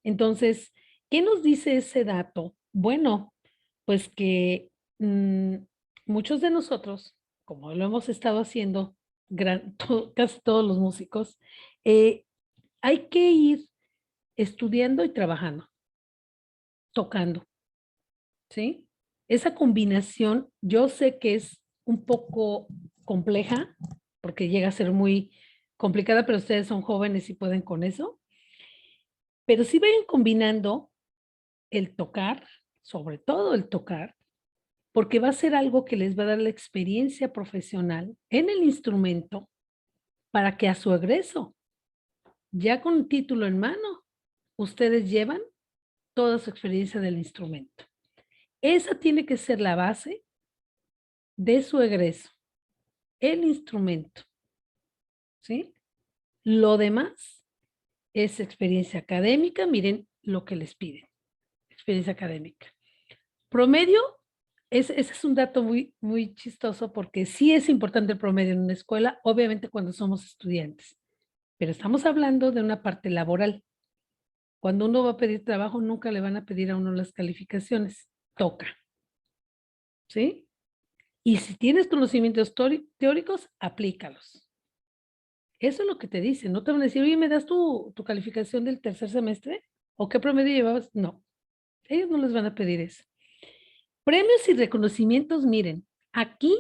Entonces, ¿qué nos dice ese dato? Bueno, pues que muchos de nosotros, como lo hemos estado haciendo, casi todos los músicos, hay que ir estudiando y trabajando, tocando, ¿sí? Esa combinación yo sé que es un poco compleja, porque llega a ser muy complicada, pero ustedes son jóvenes y pueden con eso. Pero sí vayan combinando el tocar, sobre todo el tocar, porque va a ser algo que les va a dar la experiencia profesional en el instrumento para que a su egreso, ya con un título en mano, ustedes llevan toda su experiencia del instrumento. Esa tiene que ser la base de su egreso, el instrumento, ¿sí? Lo demás es experiencia académica, miren lo que les piden, experiencia académica. Promedio, ese es un dato muy chistoso porque sí es importante el promedio en una escuela, obviamente cuando somos estudiantes, pero estamos hablando de una parte laboral. Cuando uno va a pedir trabajo, nunca le van a pedir a uno las calificaciones, toca, ¿sí? Y si tienes conocimientos teóricos, aplícalos. Eso es lo que te dicen. No te van a decir, oye, ¿me das tu calificación del tercer semestre? ¿O qué promedio llevabas? No, ellos no les van a pedir eso. Premios y reconocimientos, miren, aquí,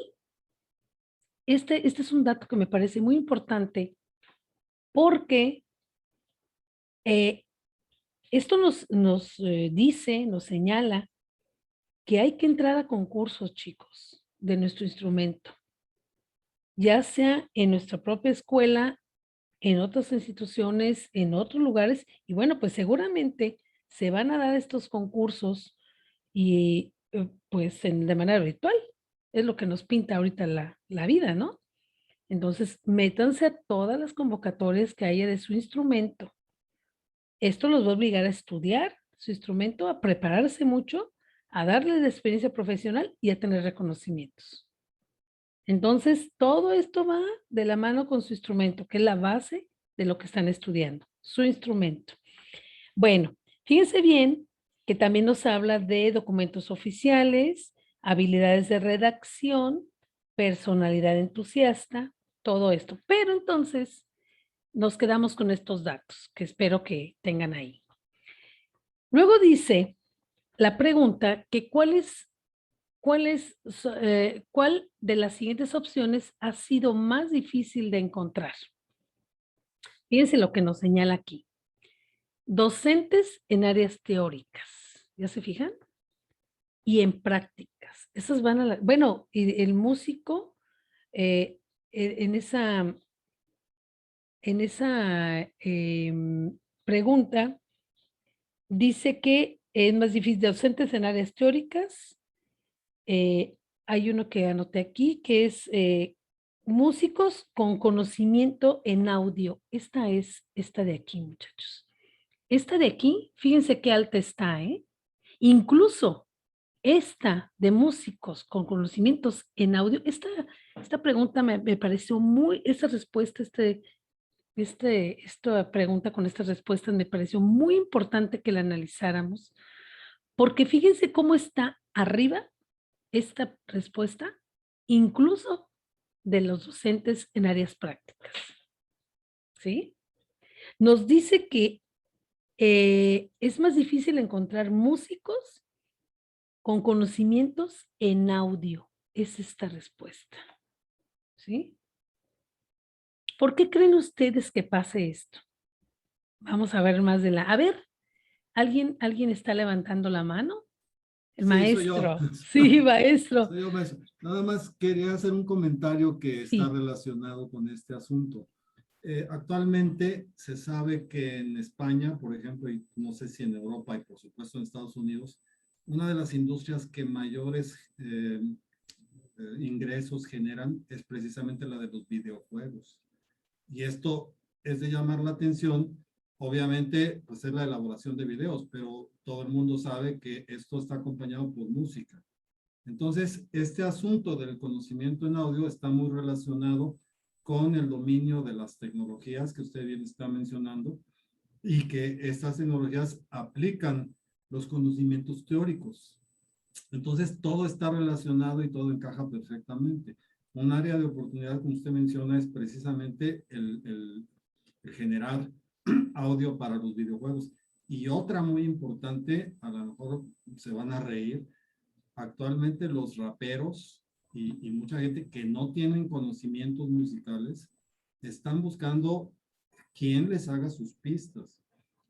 este es un dato que me parece muy importante porque esto nos dice, nos señala que hay que entrar a concursos, chicos, de nuestro instrumento, ya sea en nuestra propia escuela, en otras instituciones, en otros lugares, y bueno, pues seguramente se van a dar estos concursos y pues de manera virtual. Es lo que nos pinta ahorita la vida, ¿no? Entonces, métanse a todas las convocatorias que haya de su instrumento. Esto los va a obligar a estudiar su instrumento, a prepararse mucho, a darles de experiencia profesional y a tener reconocimientos. Entonces, todo esto va de la mano con su instrumento, que es la base de lo que están estudiando, su instrumento. Bueno, fíjense bien que también nos habla de documentos oficiales, habilidades de redacción, personalidad entusiasta, todo esto. Pero entonces nos quedamos con estos datos que espero que tengan ahí. Luego dice la pregunta que cuál de las siguientes opciones ha sido más difícil de encontrar. Fíjense lo que nos señala aquí. Docentes en áreas teóricas, ¿ya se fijan? Y en prácticas. Esas van a la, bueno, y el músico en esa pregunta dice que es más difícil docentes en áreas teóricas. Hay uno que anoté aquí que es músicos con conocimiento en audio. Esta es esta de aquí, muchachos. Esta de aquí, fíjense qué alta está, ¿eh? Incluso esta de músicos con conocimientos en audio, esta pregunta me pareció esta respuesta, esta pregunta con estas respuestas me pareció muy importante que la analizáramos, porque fíjense cómo está arriba esta respuesta, incluso de los docentes en áreas prácticas. ¿Sí? Nos dice que es más difícil encontrar músicos con conocimientos en audio. Es esta respuesta. ¿Sí? ¿Por qué creen ustedes que pase esto? Vamos a ver más de la... A ver, ¿alguien está levantando la mano? El Sí, maestro. soy yo. Sí, maestro. Soy yo, maestro. Nada más quería hacer un comentario que está Sí. relacionado con este asunto. Actualmente se sabe que en España, por ejemplo, y no sé si en Europa y por supuesto en Estados Unidos, una de las industrias que mayores ingresos generan es precisamente la de los videojuegos. Y esto es de llamar la atención. Obviamente, pues es la elaboración de videos, pero todo el mundo sabe que esto está acompañado por música. Entonces, este asunto del conocimiento en audio está muy relacionado con el dominio de las tecnologías que usted bien está mencionando y que estas tecnologías aplican los conocimientos teóricos. Entonces, todo está relacionado y todo encaja perfectamente. Un área de oportunidad, como usted menciona, es precisamente el generar audio para los videojuegos. Y otra muy importante, a lo mejor se van a reír, actualmente los raperos y mucha gente que no tienen conocimientos musicales están buscando quién les haga sus pistas.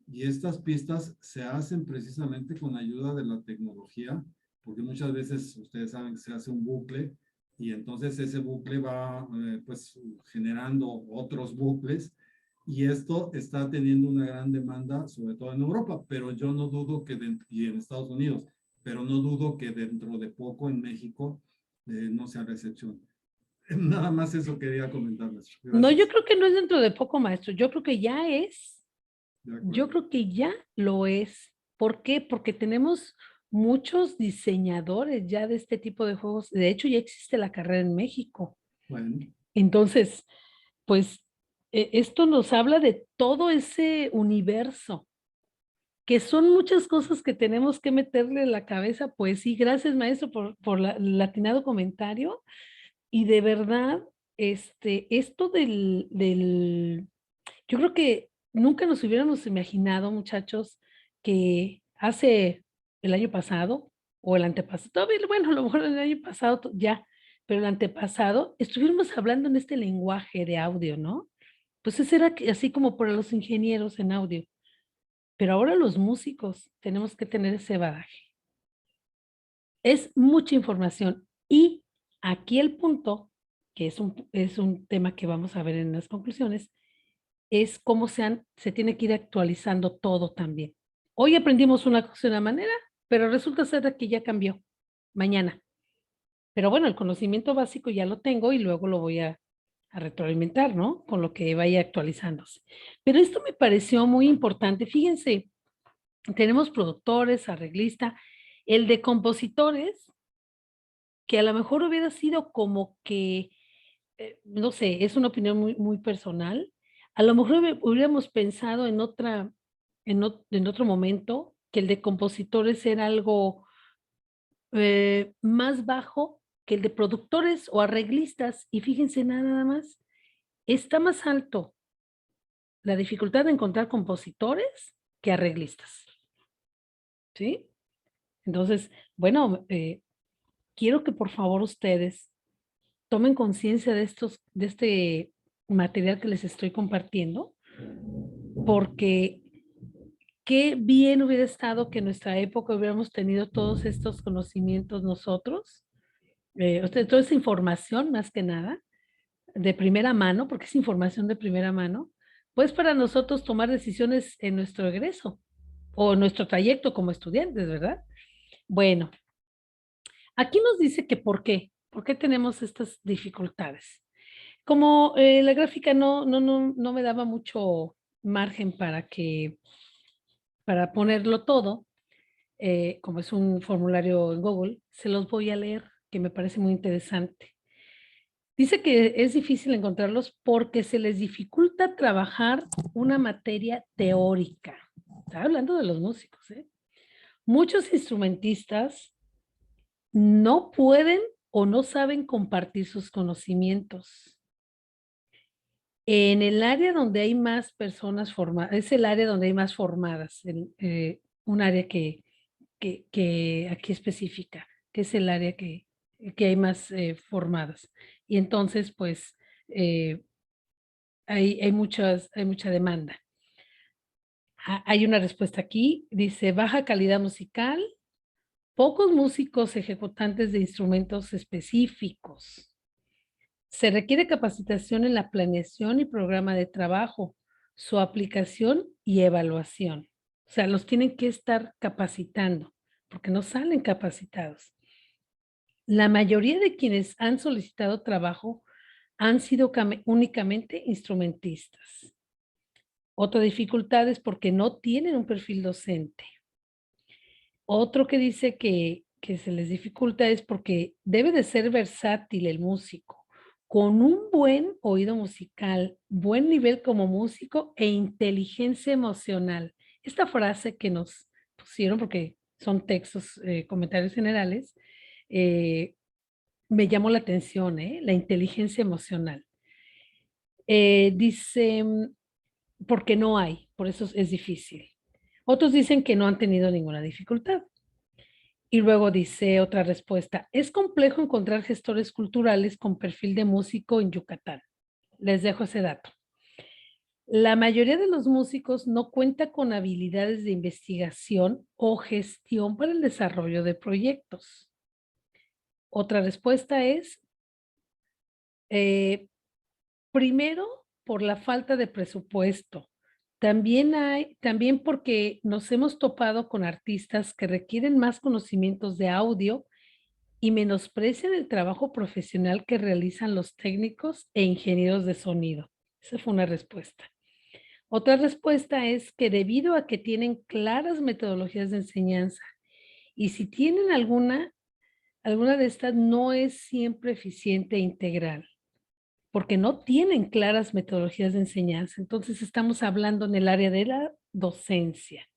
Y estas pistas se hacen precisamente con ayuda de la tecnología, porque muchas veces ustedes saben que se hace un bucle y entonces ese bucle va pues generando otros bucles y esto está teniendo una gran demanda, sobre todo en Europa, pero yo no dudo que, y en Estados Unidos, pero no dudo que dentro de poco en México no sea la excepción. Nada más eso quería comentarles. No, yo Gracias. creo que no es dentro de poco, maestro. Yo creo que ya es. De acuerdo. Yo creo que ya lo es. ¿Por qué? Porque tenemos muchos diseñadores ya de este tipo de juegos. De hecho, ya existe la carrera en México. Bueno, Entonces, pues esto nos habla de todo ese universo, que son muchas cosas que tenemos que meterle en la cabeza. Pues sí, gracias, maestro, por el atinado comentario. Y de verdad, esto yo creo que nunca nos hubiéramos imaginado, muchachos, que hace el año pasado o el antepasado, todavía, bueno, a lo mejor el año pasado ya, pero el antepasado, estuviéramos hablando en este lenguaje de audio, ¿no? Pues eso era así como para los ingenieros en audio, pero ahora los músicos tenemos que tener ese bagaje. Es mucha información y aquí el punto, que es un tema que vamos a ver en las conclusiones, es cómo se tiene que ir actualizando todo también. Hoy aprendimos una cosa de una manera, pero resulta ser que ya cambió mañana. Pero bueno, el conocimiento básico ya lo tengo y luego lo voy a retroalimentar, ¿no? Con lo que vaya actualizándose. Pero esto me pareció muy importante. Fíjense, tenemos productores, arreglista, el de compositores, que a lo mejor hubiera sido como que, no sé, es una opinión muy personal. A lo mejor hubiéramos pensado en en otro momento que el de compositores era algo más bajo que el de productores o arreglistas. Y fíjense nada más, está más alto la dificultad de encontrar compositores que arreglistas. ¿Sí? Entonces, bueno, quiero que por favor ustedes tomen conciencia de este material que les estoy compartiendo, porque qué bien hubiera estado que en nuestra época hubiéramos tenido todos estos conocimientos nosotros, toda esa información más que nada, de primera mano, porque es información de primera mano, pues para nosotros tomar decisiones en nuestro egreso o en nuestro trayecto como estudiantes, ¿verdad? Bueno, aquí nos dice que ¿por qué tenemos estas dificultades? Como la gráfica no me daba mucho margen para ponerlo todo, como es un formulario en Google, se los voy a leer, que me parece muy interesante. Dice que es difícil encontrarlos porque se les dificulta trabajar una materia teórica. Está hablando de los músicos, ¿eh? Muchos instrumentistas no pueden o no saben compartir sus conocimientos. En el área donde hay más personas formadas, es el área donde hay más formadas, un área que aquí específica, que es el área que hay más formadas. Y entonces, pues, hay mucha demanda. Hay una respuesta aquí, dice, baja calidad musical, pocos músicos ejecutantes de instrumentos específicos. Se requiere capacitación en la planeación y programa de trabajo, su aplicación y evaluación. O sea, los tienen que estar capacitando, porque no salen capacitados. La mayoría de quienes han solicitado trabajo han sido únicamente instrumentistas. Otra dificultad es porque no tienen un perfil docente. Otro que dice que se les dificulta es porque debe de ser versátil el músico, con un buen oído musical, buen nivel como músico e inteligencia emocional. Esta frase que nos pusieron, porque son textos, comentarios generales, me llamó la atención, la inteligencia emocional. Dice, porque no hay, por eso es difícil. Otros dicen que no han tenido ninguna dificultad. Y luego dice otra respuesta, es complejo encontrar gestores culturales con perfil de músico en Yucatán. Les dejo ese dato. La mayoría de los músicos no cuenta con habilidades de investigación o gestión para el desarrollo de proyectos. Otra respuesta es, primero, por la falta de presupuesto. También porque nos hemos topado con artistas que requieren más conocimientos de audio y menosprecian el trabajo profesional que realizan los técnicos e ingenieros de sonido. Esa fue una respuesta. Otra respuesta es que debido a que tienen claras metodologías de enseñanza y si tienen alguna de estas no es siempre eficiente e integral, porque no tienen claras metodologías de enseñanza. Entonces estamos hablando en el área de la docencia.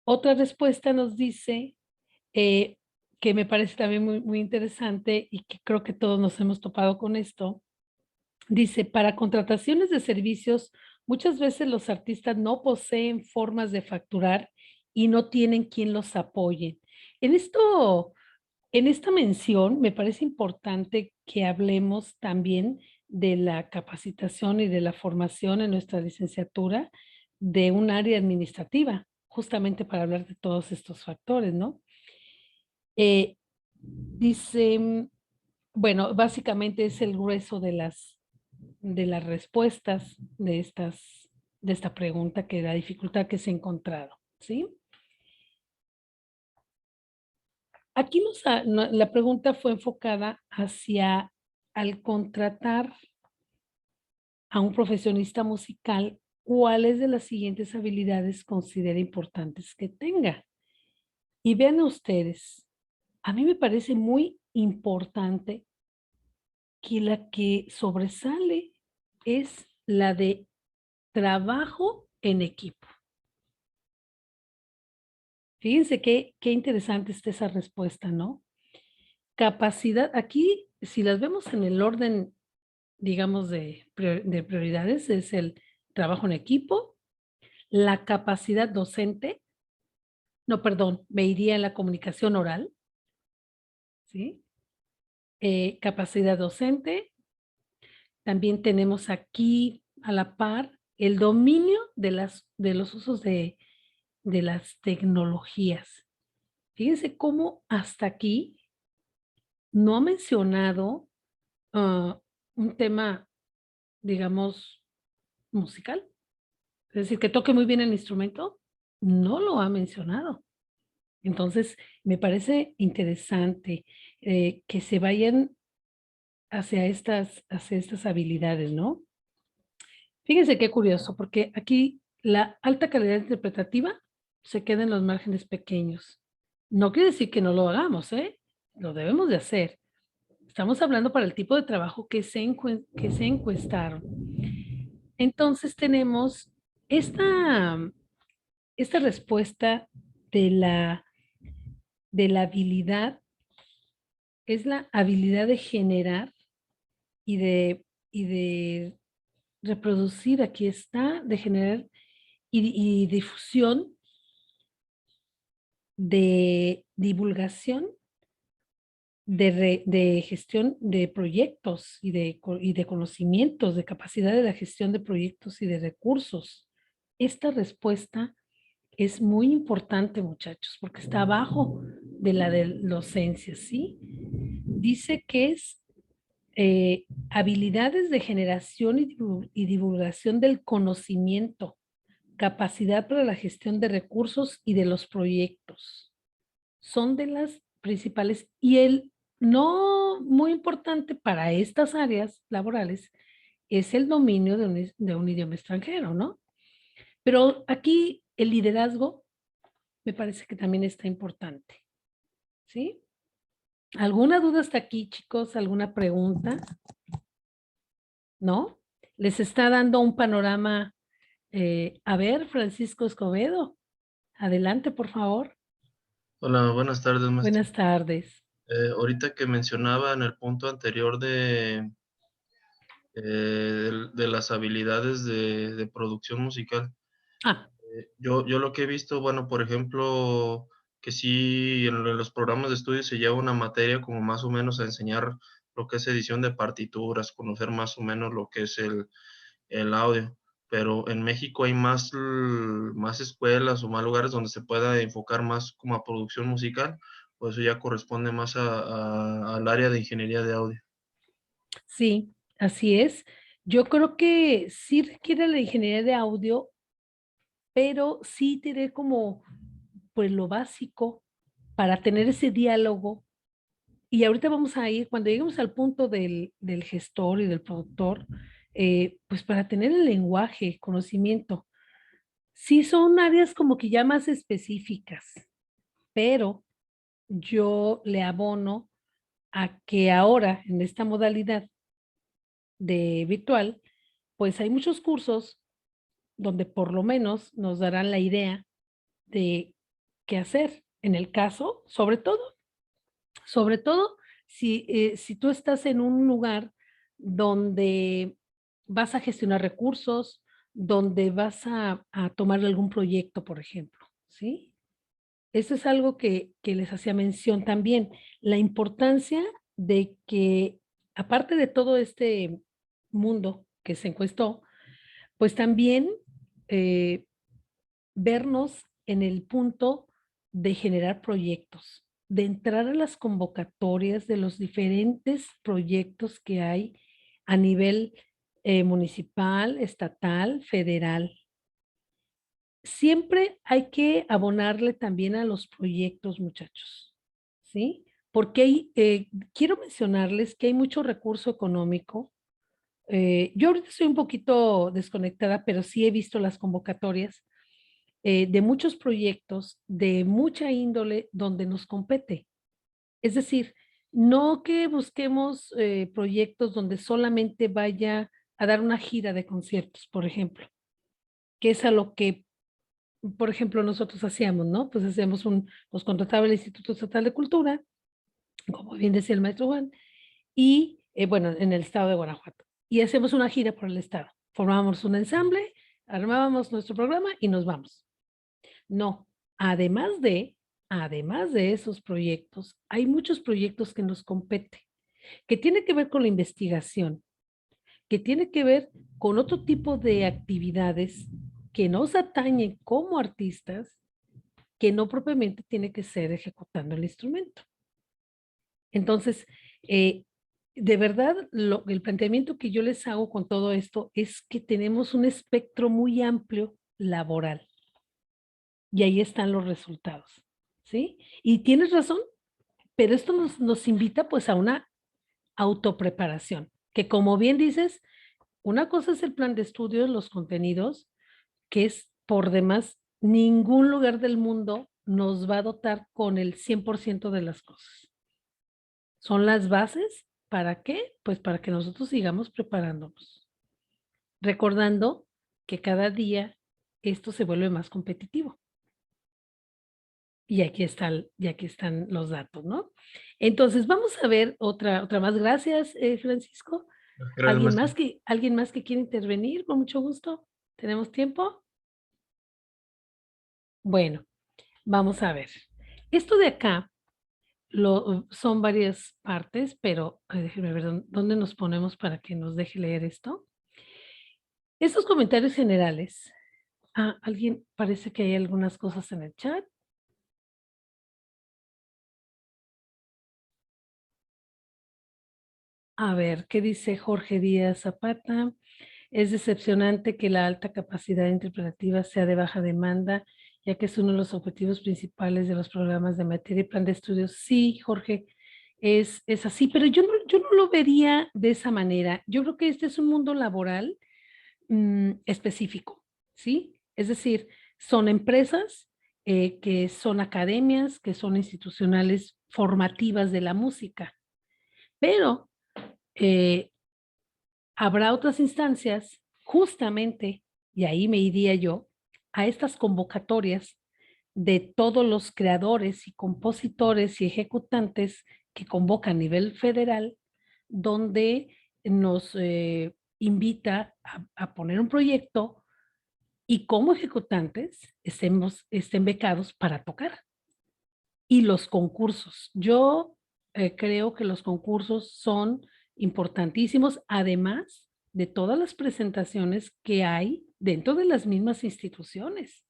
Otra respuesta nos dice, que me parece también muy interesante y que creo que todos nos hemos topado con esto. Dice, para contrataciones de servicios, muchas veces los artistas no poseen formas de facturar y no tienen quien los apoye. En esta mención me parece importante que hablemos también de la capacitación y de la formación en nuestra licenciatura de un área administrativa, justamente para hablar de todos estos factores, ¿no? Dice, bueno, básicamente es el grueso de las respuestas de esta pregunta, que la dificultad que se ha encontrado, ¿sí? Aquí la pregunta fue enfocada hacia al contratar a un profesionista musical, ¿cuáles de las siguientes habilidades considera importantes que tenga? Y vean ustedes, a mí me parece muy importante que la que sobresale es la de trabajo en equipo. Fíjense qué interesante está esa respuesta, ¿no? Capacidad, aquí, si las vemos en el orden, digamos, de prioridades, es el trabajo en equipo, la capacidad docente, no, perdón, me iría en la comunicación oral, ¿sí? Capacidad docente, también tenemos aquí a la par el dominio de los usos de las tecnologías. Fíjense cómo hasta aquí no ha mencionado un tema, digamos, musical. Es decir, que toque muy bien el instrumento, no lo ha mencionado. Entonces, me parece interesante que se vayan hacia estas habilidades, ¿no? Fíjense qué curioso, porque aquí la alta calidad interpretativa se queda en los márgenes pequeños. No quiere decir que no lo hagamos, ¿eh? Lo debemos de hacer. Estamos hablando para el tipo de trabajo que se encuestaron. Entonces tenemos esta respuesta de la habilidad, es la habilidad de generar y de reproducir, aquí está, de generar y difusión, de divulgación, de gestión de proyectos y de conocimientos, de capacidad de la gestión de proyectos y de recursos. Esta respuesta es muy importante, muchachos, porque está abajo de la de docencia, ¿sí? Dice que es habilidades de generación y divulgación del conocimiento, capacidad para la gestión de recursos y de los proyectos. Son de las principales. Y el no muy importante para estas áreas laborales es el dominio de un idioma extranjero, ¿no? Pero aquí el liderazgo me parece que también está importante, ¿sí? ¿Alguna duda hasta aquí, chicos? ¿Alguna pregunta? ¿No? Les está dando un panorama. A ver, Francisco Escobedo, adelante, por favor. Hola, buenas tardes, maestra. Buenas tardes. Ahorita que mencionaba en el punto anterior de las habilidades de producción musical, Ah, Yo lo que he visto, bueno, por ejemplo, que sí en los programas de estudio se lleva una materia como más o menos a enseñar lo que es edición de partituras, conocer más o menos lo que es el audio. Pero en México hay más escuelas o más lugares donde se pueda enfocar más como a producción musical, pues eso ya corresponde más al área de ingeniería de audio. Sí, así es. Yo creo que sí requiere la ingeniería de audio, pero sí tiene como, pues, lo básico para tener ese diálogo. Y ahorita vamos a ir, cuando lleguemos al punto del gestor y del productor, pues para tener el lenguaje, conocimiento. Sí son áreas como que ya más específicas, pero yo le abono a que ahora, en esta modalidad de virtual, pues hay muchos cursos donde por lo menos nos darán la idea de qué hacer. En el caso, sobre todo si tú estás en un lugar donde vas a gestionar recursos, donde vas a tomar algún proyecto, por ejemplo, ¿sí? Eso es algo que les hacía mención también, la importancia de que, aparte de todo este mundo que se encuestó, pues también eh, vernos en el punto de generar proyectos, de entrar a las convocatorias de los diferentes proyectos que hay a nivel municipal, estatal, federal. Siempre hay que abonarle también a los proyectos, muchachos, ¿sí? Porque quiero mencionarles que hay mucho recurso económico. Yo ahorita estoy un poquito desconectada, pero sí he visto las convocatorias de muchos proyectos de mucha índole donde nos compete. Es decir, no que busquemos proyectos donde solamente vaya a dar una gira de conciertos, por ejemplo, que es a lo que, por ejemplo, nosotros hacíamos, ¿no? Pues hacíamos nos contrataba el Instituto Estatal de Cultura, como bien decía el maestro Juan, y bueno, en el estado de Guanajuato. Y hacemos una gira por el estado. Formábamos un ensamble, armábamos nuestro programa y nos vamos. No, además de esos proyectos, hay muchos proyectos que nos competen, que tiene que ver con la investigación, que tiene que ver con otro tipo de actividades que nos atañen como artistas, que no propiamente tiene que ser ejecutando el instrumento. Entonces, de verdad, el planteamiento que yo les hago con todo esto es que tenemos un espectro muy amplio laboral. Y ahí están los resultados, ¿sí? Y tienes razón, pero esto nos invita pues a una autopreparación, que como bien dices, una cosa es el plan de estudios, los contenidos, que es por demás, ningún lugar del mundo nos va a dotar con el 100% de las cosas. Son las bases, ¿para qué? Pues para que nosotros sigamos preparándonos, recordando que cada día esto se vuelve más competitivo. Y aquí están los datos, ¿no? Entonces, vamos a ver otra más. Gracias, Francisco. Gracias, maestra. ¿Alguien más que quiere intervenir? Con mucho gusto. ¿Tenemos tiempo? Bueno, vamos a ver. Esto de acá son varias partes, pero déjenme ver dónde nos ponemos para que nos deje leer esto. Estos comentarios generales. Alguien parece que hay algunas cosas en el chat. A ver, ¿qué dice Jorge Díaz Zapata? Es decepcionante que la alta capacidad interpretativa sea de baja demanda, ya que es uno de los objetivos principales de los programas de materia y plan de estudios. Sí, Jorge, es así, pero yo no lo vería de esa manera. Yo creo que este es un mundo laboral específico, ¿sí? Es decir, son empresas que son academias, que son institucionales formativas de la música, pero eh, habrá otras instancias, justamente, y ahí me iría yo, a estas convocatorias de todos los creadores y compositores y ejecutantes que convoca a nivel federal, donde nos invita a poner un proyecto y como ejecutantes estén becados para tocar. Y los concursos. Yo creo que los concursos son importantísimos, además de todas las presentaciones que hay dentro de las mismas instituciones.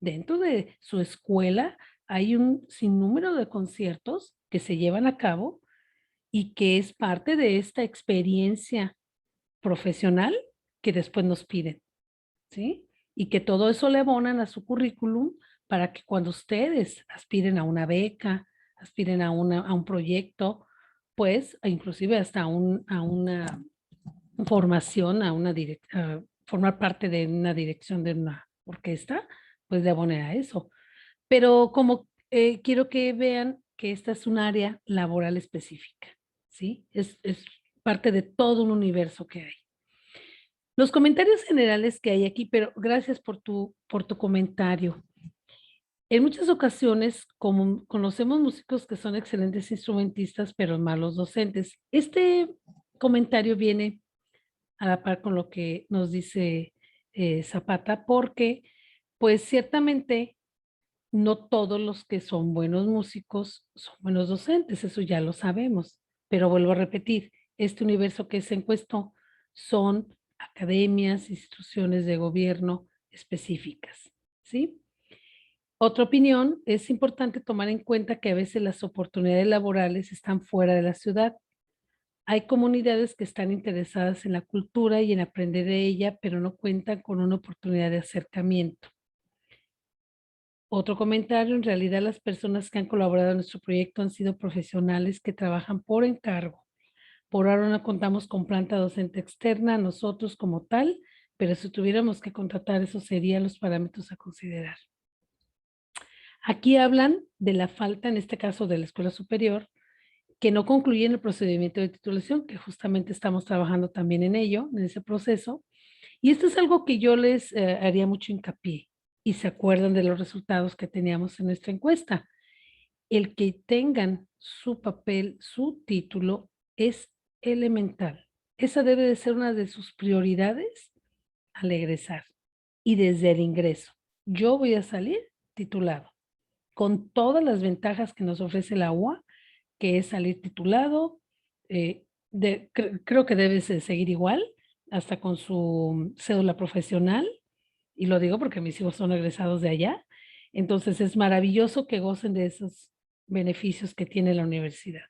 Dentro de su escuela hay un sinnúmero de conciertos que se llevan a cabo y que es parte de esta experiencia profesional que después nos piden, ¿sí? Y que todo eso le abonan a su currículum para que cuando ustedes aspiren a una beca, aspiren a un proyecto, pues inclusive hasta a una formación, a formar parte de una dirección de una orquesta, pues le abonen a eso. Pero como quiero que vean que esta es un área laboral específica, ¿sí? Es parte de todo un universo que hay. Los comentarios generales que hay aquí, pero gracias por tu comentario. En muchas ocasiones, como conocemos músicos que son excelentes instrumentistas, pero malos docentes, este comentario viene a la par con lo que nos dice Zapata, porque pues ciertamente no todos los que son buenos músicos son buenos docentes, eso ya lo sabemos, pero vuelvo a repetir, este universo que se encuestó son academias, instituciones de gobierno específicas, ¿sí? Otra opinión, es importante tomar en cuenta que a veces las oportunidades laborales están fuera de la ciudad. Hay comunidades que están interesadas en la cultura y en aprender de ella, pero no cuentan con una oportunidad de acercamiento. Otro comentario, en realidad las personas que han colaborado en nuestro proyecto han sido profesionales que trabajan por encargo. Por ahora no contamos con planta docente externa, nosotros como tal, pero si tuviéramos que contratar, esos serían los parámetros a considerar. Aquí hablan de la falta, en este caso de la escuela superior, que no concluyen el procedimiento de titulación, que justamente estamos trabajando también en ello, en ese proceso. Y esto es algo que yo les haría mucho hincapié. Y se acuerdan de los resultados que teníamos en nuestra encuesta. El que tengan su papel, su título, es elemental. Esa debe de ser una de sus prioridades al egresar y desde el ingreso. Yo voy a salir titulado, con todas las ventajas que nos ofrece la UA, que es salir titulado, creo que debes de seguir igual, hasta con su cédula profesional, y lo digo porque mis hijos son egresados de allá, entonces es maravilloso que gocen de esos beneficios que tiene la universidad.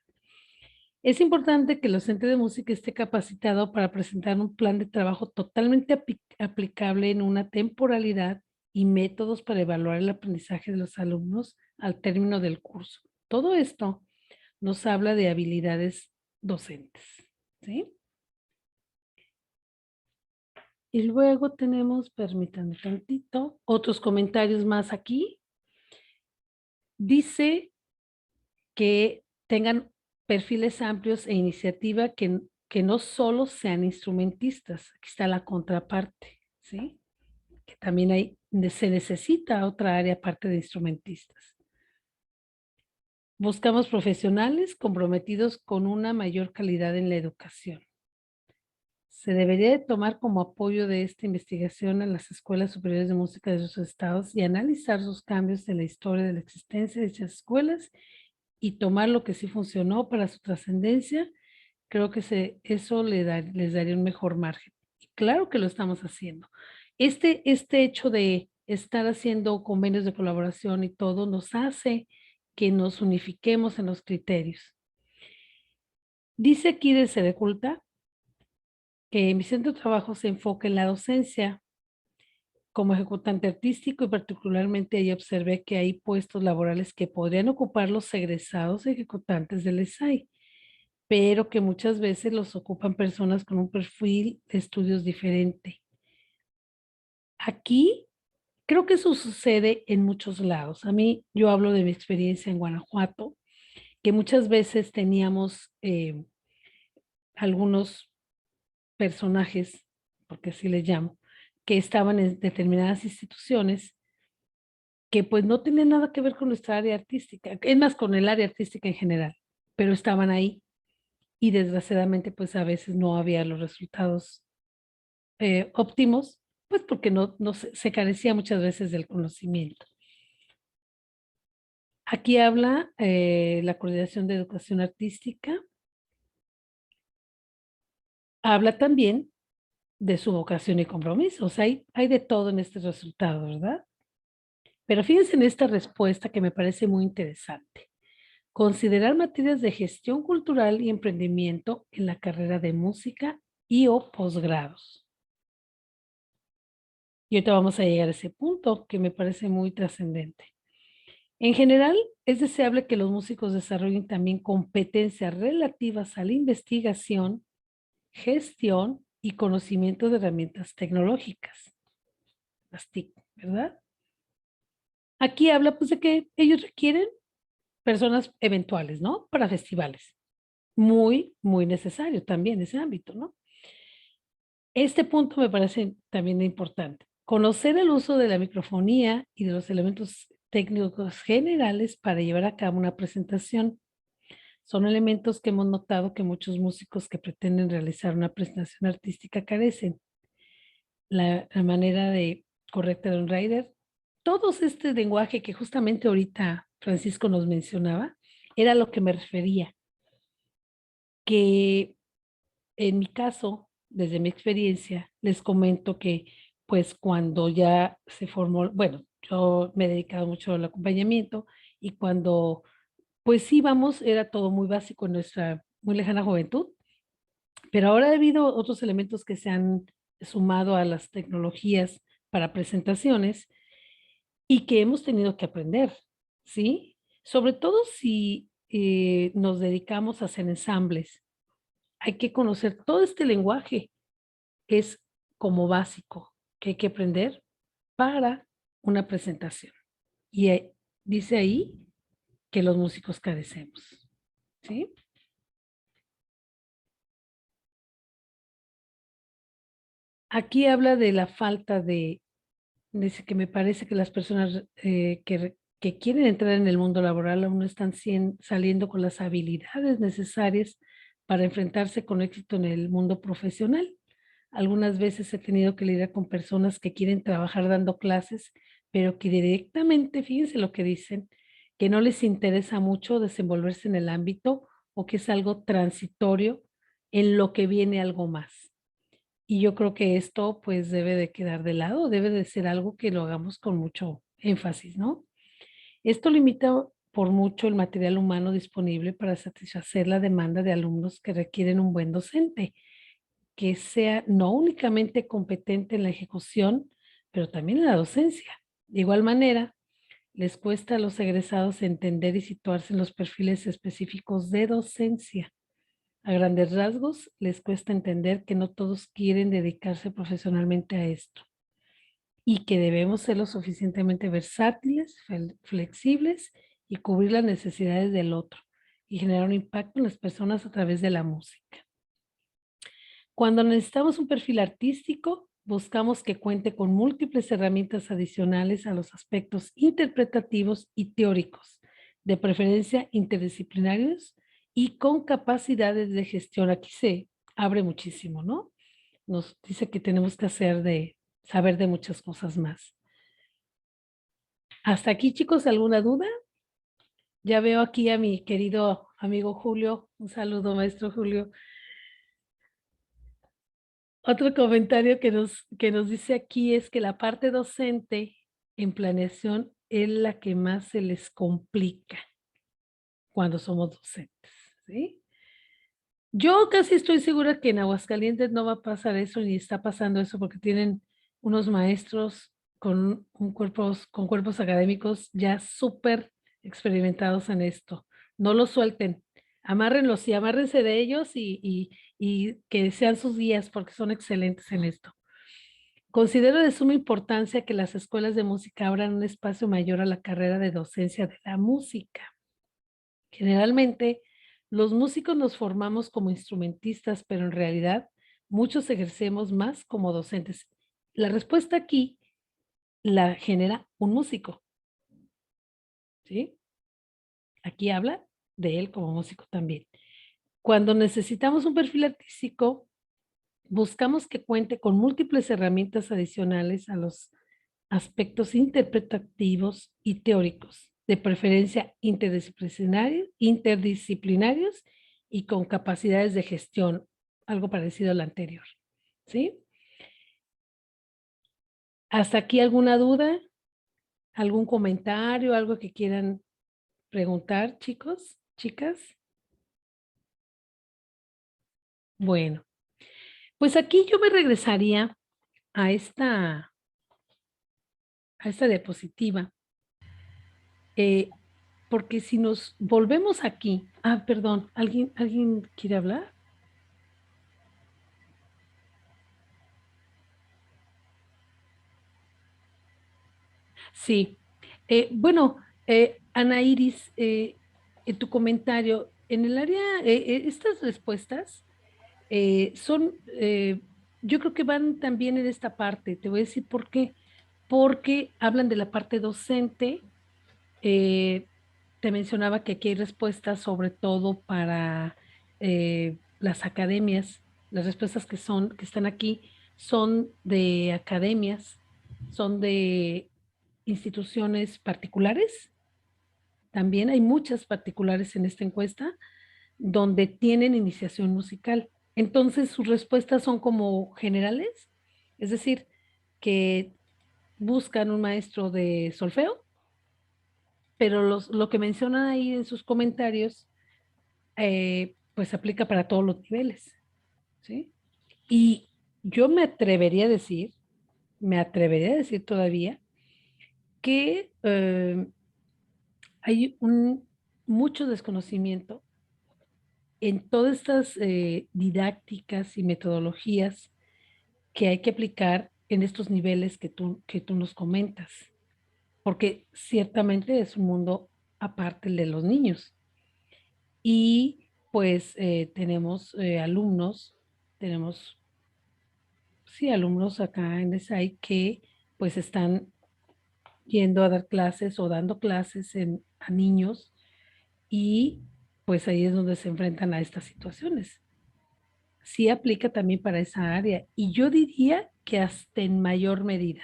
Es importante que el docente de música esté capacitado para presentar un plan de trabajo totalmente aplicable en una temporalidad y métodos para evaluar el aprendizaje de los alumnos al término del curso. Todo esto nos habla de habilidades docentes, ¿sí? Y luego tenemos, permítanme tantito, otros comentarios más aquí. Dice que tengan perfiles amplios e iniciativa que no solo sean instrumentistas. Aquí está la contraparte, ¿sí? Que también se necesita otra área aparte de instrumentistas. Buscamos profesionales comprometidos con una mayor calidad en la educación. Se debería de tomar como apoyo de esta investigación a las escuelas superiores de música de sus estados y analizar sus cambios en la historia de la existencia de dichas escuelas y tomar lo que sí funcionó para su trascendencia. Creo que eso les daría un mejor margen. Y claro que lo estamos haciendo. Este hecho de estar haciendo convenios de colaboración y todo nos hace que nos unifiquemos en los criterios. Dice aquí de Sedeculta que mi centro de trabajo se enfoca en la docencia como ejecutante artístico y particularmente ahí observé que hay puestos laborales que podrían ocupar los egresados ejecutantes del ESAI, pero que muchas veces los ocupan personas con un perfil de estudios diferente. Aquí creo que eso sucede en muchos lados. A mí, yo hablo de mi experiencia en Guanajuato, que muchas veces teníamos algunos personajes, porque así les llamo, que estaban en determinadas instituciones que pues no tenían nada que ver con nuestra área artística, es más con el área artística en general, pero estaban ahí y desgraciadamente pues a veces no había los resultados óptimos, pues porque se carecía muchas veces del conocimiento. Aquí habla la coordinación de educación artística. Habla también de su vocación y compromiso. O sea, hay de todo en este resultado, ¿verdad? Pero fíjense en esta respuesta que me parece muy interesante. Considerar materias de gestión cultural y emprendimiento en la carrera de música y o posgrados. Y ahorita vamos a llegar a ese punto que me parece muy trascendente. En general, es deseable que los músicos desarrollen también competencias relativas a la investigación, gestión y conocimiento de herramientas tecnológicas, las TIC, ¿verdad? Aquí habla pues de que ellos requieren personas eventuales, ¿no? Para festivales. Muy, muy necesario también ese ámbito, ¿no? Este punto me parece también importante. Conocer el uso de la microfonía y de los elementos técnicos generales para llevar a cabo una presentación. Son elementos que hemos notado que muchos músicos que pretenden realizar una presentación artística carecen. La manera correcta de un rider. Todo este lenguaje que justamente ahorita Francisco nos mencionaba, era a lo que me refería. Que en mi caso, desde mi experiencia, les comento que pues cuando ya se formó, bueno, yo me he dedicado mucho al acompañamiento y cuando pues íbamos, era todo muy básico en nuestra muy lejana juventud, pero ahora ha habido otros elementos que se han sumado a las tecnologías para presentaciones y que hemos tenido que aprender, ¿sí? Sobre todo si nos dedicamos a hacer ensambles. Hay que conocer todo este lenguaje, es como básico que hay que aprender para una presentación. Y dice ahí que los músicos carecemos, ¿sí? Aquí habla de la falta dice que me parece que las personas que quieren entrar en el mundo laboral aún no están saliendo con las habilidades necesarias para enfrentarse con éxito en el mundo profesional. Algunas veces he tenido que lidiar con personas que quieren trabajar dando clases, pero que directamente, fíjense lo que dicen, que no les interesa mucho desenvolverse en el ámbito o que es algo transitorio en lo que viene algo más. Y yo creo que esto pues debe de quedar de lado, debe de ser algo que lo hagamos con mucho énfasis, ¿no? Esto limita por mucho el material humano disponible para satisfacer la demanda de alumnos que requieren un buen docente, que sea no únicamente competente en la ejecución, pero también en la docencia. De igual manera, les cuesta a los egresados entender y situarse en los perfiles específicos de docencia. A grandes rasgos, les cuesta entender que no todos quieren dedicarse profesionalmente a esto y que debemos ser lo suficientemente versátiles, flexibles y cubrir las necesidades del otro y generar un impacto en las personas a través de la música. Cuando necesitamos un perfil artístico, buscamos que cuente con múltiples herramientas adicionales a los aspectos interpretativos y teóricos, de preferencia interdisciplinarios y con capacidades de gestión. Aquí se abre muchísimo, ¿no? Nos dice que tenemos que saber de muchas cosas más. Hasta aquí, chicos, ¿alguna duda? Ya veo aquí a mi querido amigo Julio. Un saludo, maestro Julio. Otro comentario que nos dice aquí es que la parte docente en planeación es la que más se les complica cuando somos docentes, ¿sí? Yo casi estoy segura que en Aguascalientes no va a pasar eso ni está pasando eso porque tienen unos maestros con cuerpos académicos ya súper experimentados en esto. No los suelten, amárrenlos y amárrense de ellos y que sean sus guías porque son excelentes en esto. Considero de suma importancia que las escuelas de música abran un espacio mayor a la carrera de docencia de la música. Generalmente, los músicos nos formamos como instrumentistas, pero en realidad muchos ejercemos más como docentes. La respuesta aquí la genera un músico, ¿sí? Aquí habla de él como músico también. Cuando necesitamos un perfil artístico, buscamos que cuente con múltiples herramientas adicionales a los aspectos interpretativos y teóricos, de preferencia interdisciplinarios y con capacidades de gestión, algo parecido al anterior. ¿Sí? ¿Hasta aquí alguna duda? ¿Algún comentario? ¿Algo que quieran preguntar, chicos, chicas? Bueno, pues aquí yo me regresaría a esta diapositiva, porque si nos volvemos aquí, perdón, ¿alguien quiere hablar? Sí, bueno, Ana Iris, en tu comentario, en el área, estas respuestas son, yo creo que van también en esta parte, te voy a decir por qué, porque hablan de la parte docente. Te mencionaba que aquí hay respuestas sobre todo para las academias. Las respuestas que están aquí son de academias, son de instituciones particulares. También hay muchas particulares en esta encuesta donde tienen iniciación musical. Entonces sus respuestas son como generales, es decir, que buscan un maestro de solfeo, pero lo que mencionan ahí en sus comentarios, pues aplica para todos los niveles, ¿sí? Y yo me atrevería a decir todavía que hay mucho desconocimiento en todas estas didácticas y metodologías que hay que aplicar en estos niveles que tú nos comentas, porque ciertamente es un mundo aparte el de los niños. Y pues tenemos alumnos, tenemos, sí, alumnos acá en ESAI que pues están yendo a dar clases o dando clases a niños y pues ahí es donde se enfrentan a estas situaciones. Sí aplica también para esa área y yo diría que hasta en mayor medida,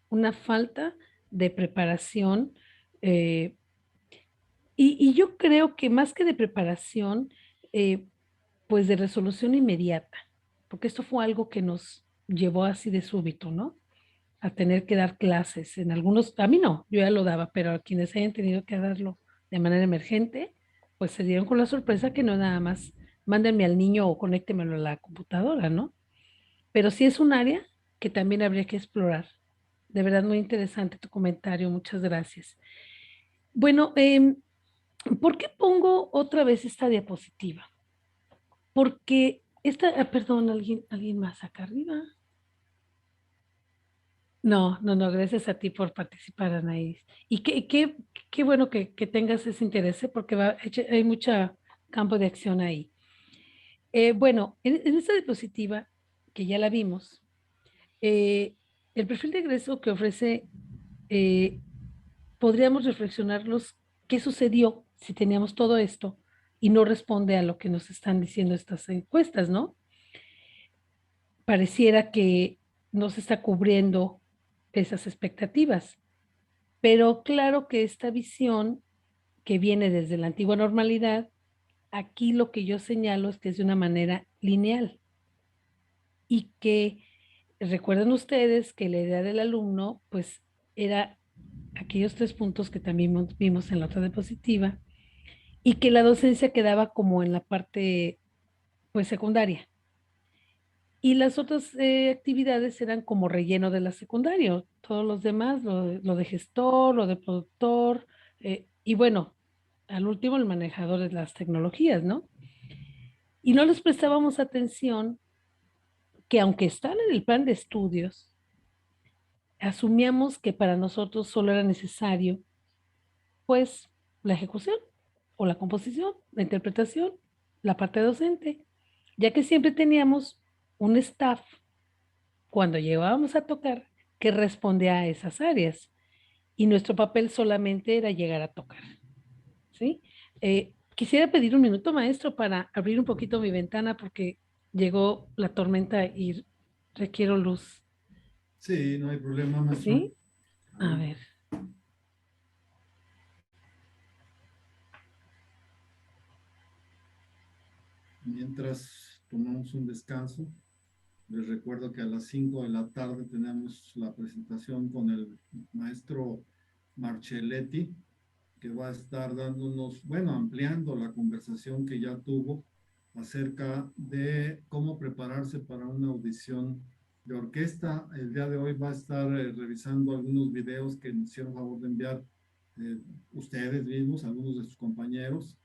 una falta de preparación y yo creo que más que de preparación, pues de resolución inmediata, porque esto fue algo que nos llevó así de súbito, ¿no? A tener que dar clases en algunos, a mí no, yo ya lo daba, pero a quienes hayan tenido que darlo de manera emergente, pues se dieron con la sorpresa que no nada más mándenme al niño o conéctemelo a la computadora, ¿no? Pero sí es un área que también habría que explorar. De verdad, muy interesante tu comentario, muchas gracias. Bueno, ¿por qué pongo otra vez esta diapositiva? Porque perdón, ¿alguien más acá arriba? No, no, no, gracias a ti por participar, Anaís. Y qué bueno que tengas ese interés, porque hay mucho campo de acción ahí. Bueno, en esta diapositiva, que ya la vimos, el perfil de egreso que ofrece, podríamos reflexionarlos qué sucedió si teníamos todo esto y no responde a lo que nos están diciendo estas encuestas, ¿no? Pareciera que no se está cubriendo esas expectativas. Pero claro que esta visión que viene desde la antigua normalidad, aquí lo que yo señalo es que es de una manera lineal y que recuerden ustedes que la idea del alumno pues era aquellos 3 puntos que también vimos en la otra diapositiva y que la docencia quedaba como en la parte pues secundaria. Y las otras actividades eran como relleno de la secundaria, todos los demás, lo de gestor, lo de productor, y bueno, al último el manejador de las tecnologías, ¿no? Y no les prestábamos atención que aunque están en el plan de estudios, asumíamos que para nosotros solo era necesario, pues, la ejecución o la composición, la interpretación, la parte docente, ya que siempre teníamos un staff cuando llegábamos a tocar que respondía a esas áreas y nuestro papel solamente era llegar a tocar, ¿sí? Quisiera pedir un minuto, maestro, para abrir un poquito mi ventana porque llegó la tormenta y requiero luz. Sí, no hay problema, maestro. ¿Sí? A ver. Mientras tomamos un descanso, les recuerdo que a las 5 de la tarde tenemos la presentación con el maestro Marcelletti, que va a estar dándonos, bueno, ampliando la conversación que ya tuvo acerca de cómo prepararse para una audición de orquesta. El día de hoy va a estar revisando algunos videos que nos hicieron favor de enviar ustedes mismos, algunos de sus compañeros,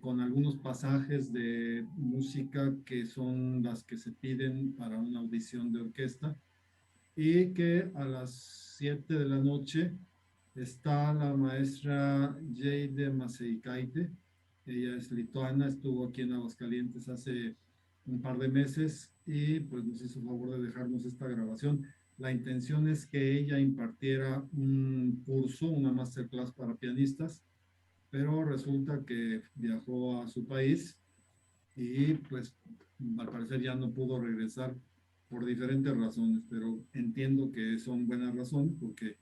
con algunos pasajes de música que son las que se piden para una audición de orquesta, y que a las 7 de la noche está la maestra Jade Maseikaite. Ella es lituana, estuvo aquí en Aguascalientes hace un par de meses y pues nos hizo favor de dejarnos esta grabación. La intención es que ella impartiera un curso, una masterclass para pianistas, pero resulta que viajó a su país y pues al parecer ya no pudo regresar por diferentes razones, pero entiendo que son buenas razones porque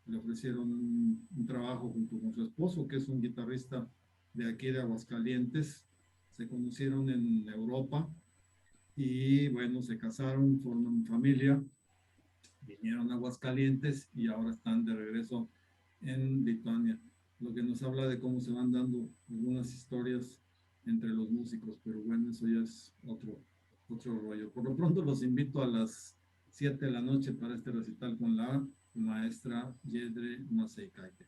le ofrecieron un trabajo junto con su esposo, que es un guitarrista de aquí de Aguascalientes. Se conocieron en Europa y bueno, se casaron, forman familia, vinieron a Aguascalientes y ahora están de regreso en Lituania, lo que nos habla de cómo se van dando algunas historias entre los músicos, pero bueno, eso ya es otro rollo. Por lo pronto los invito a las 7 de la noche para este recital con la maestra Jedre Maseikaite.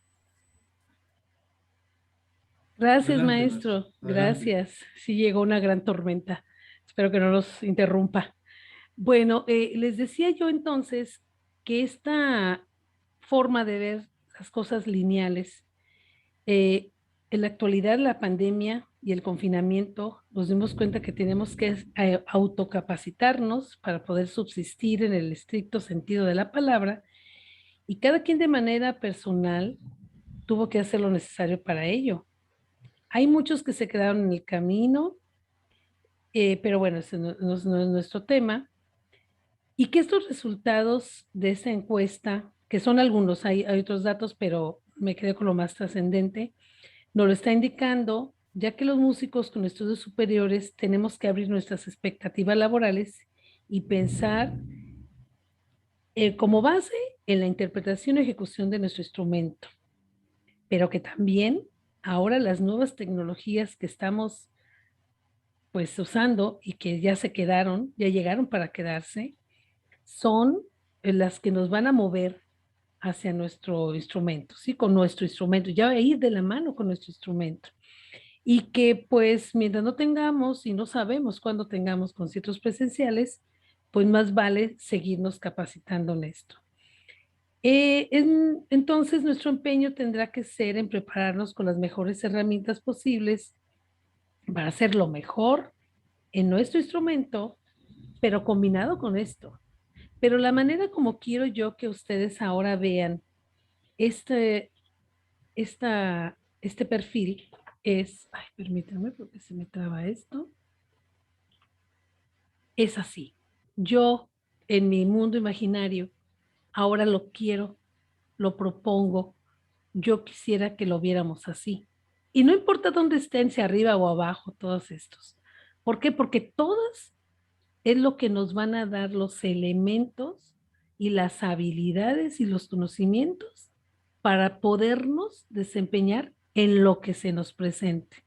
Gracias, Adelante, maestro. maestro. Adelante. Gracias. Sí llegó una gran tormenta. Espero que no nos interrumpa. Bueno, les decía yo entonces que esta forma de ver las cosas lineales, en la actualidad la pandemia y el confinamiento, nos dimos cuenta que tenemos que autocapacitarnos para poder subsistir en el estricto sentido de la palabra, y cada quien de manera personal tuvo que hacer lo necesario para ello. Hay muchos que se quedaron en el camino, pero bueno, ese no es nuestro tema. Y que estos resultados de esta encuesta, que son algunos, hay otros datos, pero me quedé con lo más trascendente, nos lo está indicando, ya que los músicos con estudios superiores tenemos que abrir nuestras expectativas laborales y pensar como base en la interpretación y ejecución de nuestro instrumento, pero que también ahora las nuevas tecnologías que estamos pues usando y que ya se quedaron, ya llegaron para quedarse, son las que nos van a mover hacia nuestro instrumento, ¿sí? Con nuestro instrumento, ya ir de la mano con nuestro instrumento. Y que pues mientras no tengamos y no sabemos cuándo tengamos conciertos presenciales, pues más vale seguirnos capacitando en esto. Entonces nuestro empeño tendrá que ser en prepararnos con las mejores herramientas posibles para hacer lo mejor en nuestro instrumento, pero combinado con esto. Pero la manera como quiero yo que ustedes ahora vean este, este perfil es, ay, permítanme porque se me traba esto, es así. Yo en mi mundo imaginario ahora lo quiero, lo propongo, yo quisiera que lo viéramos así. Y no importa dónde estén, si arriba o abajo, todos estos. ¿Por qué? Porque todas es lo que nos van a dar los elementos y las habilidades y los conocimientos para podernos desempeñar en lo que se nos presente.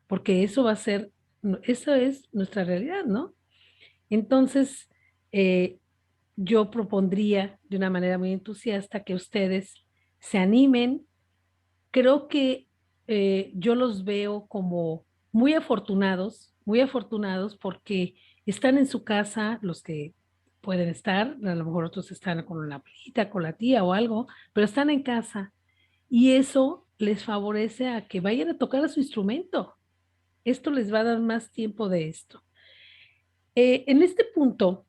Porque eso va a ser, esa es nuestra realidad, ¿no? Entonces, yo propondría de una manera muy entusiasta que ustedes se animen. Creo que yo los veo como muy afortunados porque están en su casa, los que pueden estar, a lo mejor otros están con la abuelita, con la tía o algo, pero están en casa y eso les favorece a que vayan a tocar a su instrumento. Esto les va a dar más tiempo de esto. En este punto,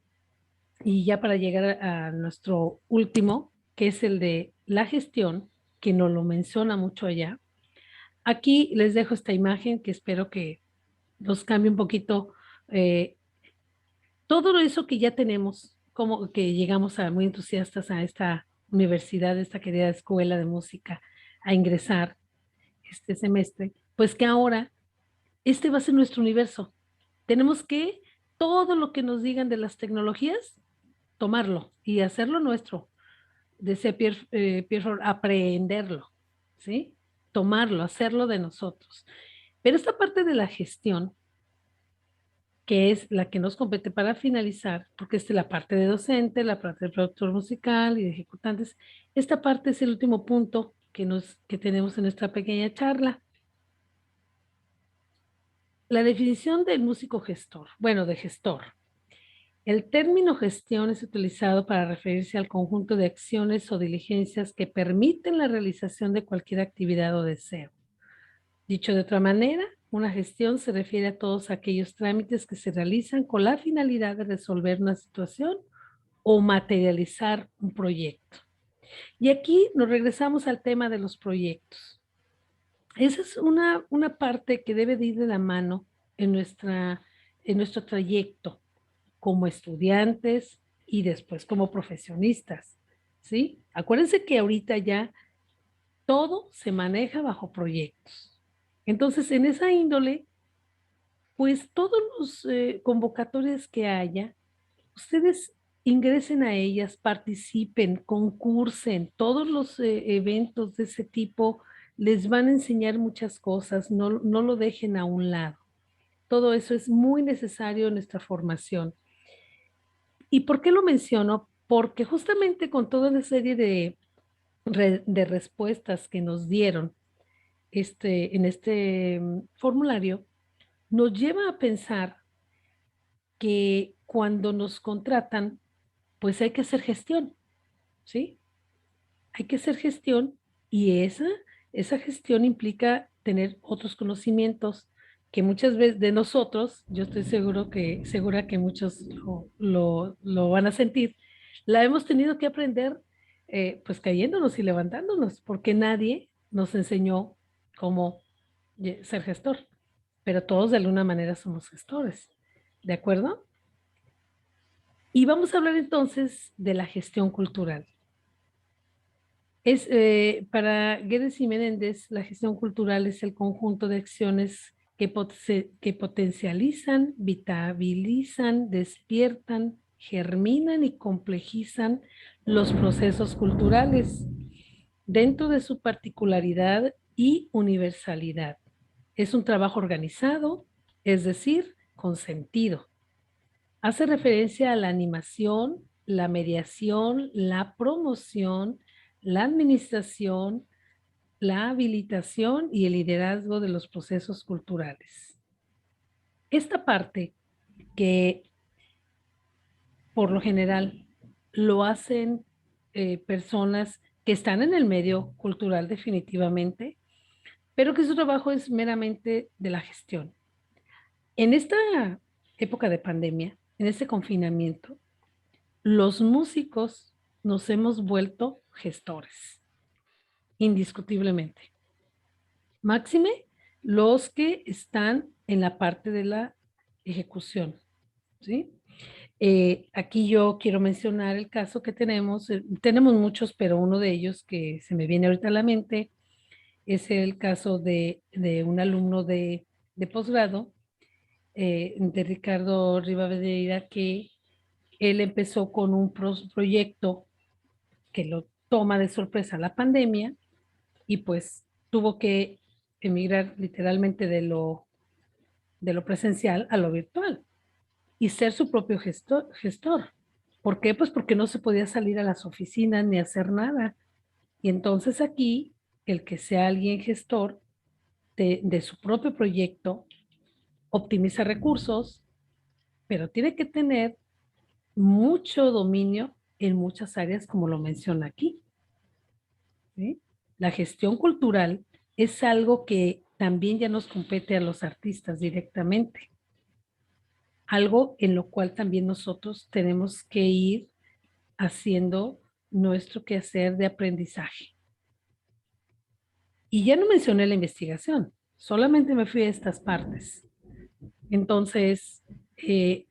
y ya para llegar a nuestro último, que es el de la gestión, que nos lo menciona mucho allá. Aquí les dejo esta imagen que espero que los cambie un poquito todo eso que ya tenemos, como que llegamos a muy entusiastas a esta universidad, esta querida escuela de música, a ingresar este semestre, pues que ahora este va a ser nuestro universo. Tenemos que todo lo que nos digan de las tecnologías, tomarlo y hacerlo nuestro. Decía Pierre, aprenderlo, ¿sí? Tomarlo, hacerlo de nosotros. Pero esta parte de la gestión, que es la que nos compete para finalizar, porque esta es la parte de docente, la parte de productor musical y de ejecutantes, esta parte es el último punto que tenemos en esta pequeña charla. La definición del músico gestor, bueno, de gestor. El término gestión es utilizado para referirse al conjunto de acciones o diligencias que permiten la realización de cualquier actividad o deseo. Dicho de otra manera, una gestión se refiere a todos aquellos trámites que se realizan con la finalidad de resolver una situación o materializar un proyecto. Y aquí nos regresamos al tema de los proyectos. Esa es una parte que debe de ir de la mano en nuestro trayecto como estudiantes y después como profesionistas, ¿sí? Acuérdense que ahorita ya todo se maneja bajo proyectos. Entonces, en esa índole, pues todos los convocatorias que haya, ustedes ingresen a ellas, participen, concursen, todos los eventos de ese tipo les van a enseñar muchas cosas, no lo dejen a un lado. Todo eso es muy necesario en nuestra formación. ¿Y por qué lo menciono? Porque justamente con toda una serie de respuestas que nos dieron en este formulario, nos lleva a pensar que cuando nos contratan, pues hay que hacer gestión, ¿sí? Hay que hacer gestión y esa gestión implica tener otros conocimientos que muchas veces de nosotros, yo estoy segura que muchos lo van a sentir, la hemos tenido que aprender pues cayéndonos y levantándonos, porque nadie nos enseñó cómo ser gestor, pero todos de alguna manera somos gestores, ¿de acuerdo? Y vamos a hablar entonces de la gestión cultural. Para Guedes y Menéndez, la gestión cultural es el conjunto de acciones que potencializan, vitabilizan, despiertan, germinan y complejizan los procesos culturales dentro de su particularidad y universalidad. Es un trabajo organizado, es decir, con sentido. Hace referencia a la animación, la mediación, la promoción, la administración, la habilitación y el liderazgo de los procesos culturales. Esta parte que por lo general lo hacen personas que están en el medio cultural definitivamente, pero que su trabajo es meramente de la gestión. En esta época de pandemia, en este confinamiento, los músicos nos hemos vuelto gestores, indiscutiblemente. Máxime, los que están en la parte de la ejecución, ¿sí? Aquí yo quiero mencionar el caso que tenemos muchos, pero uno de ellos que se me viene ahorita a la mente es el caso de un alumno de posgrado, de Ricardo Rivadeneira, que él empezó con un proyecto que lo toma de sorpresa la pandemia y pues tuvo que emigrar literalmente de lo presencial a lo virtual y ser su propio gestor. ¿Por qué? Pues porque no se podía salir a las oficinas ni hacer nada. Y entonces aquí, el que sea alguien gestor de su propio proyecto, optimiza recursos, pero tiene que tener mucho dominio en muchas áreas, como lo menciona aquí. ¿Sí? La gestión cultural es algo que también ya nos compete a los artistas directamente. Algo en lo cual también nosotros tenemos que ir haciendo nuestro quehacer de aprendizaje. Y ya no mencioné la investigación, solamente me fui a estas partes. Entonces,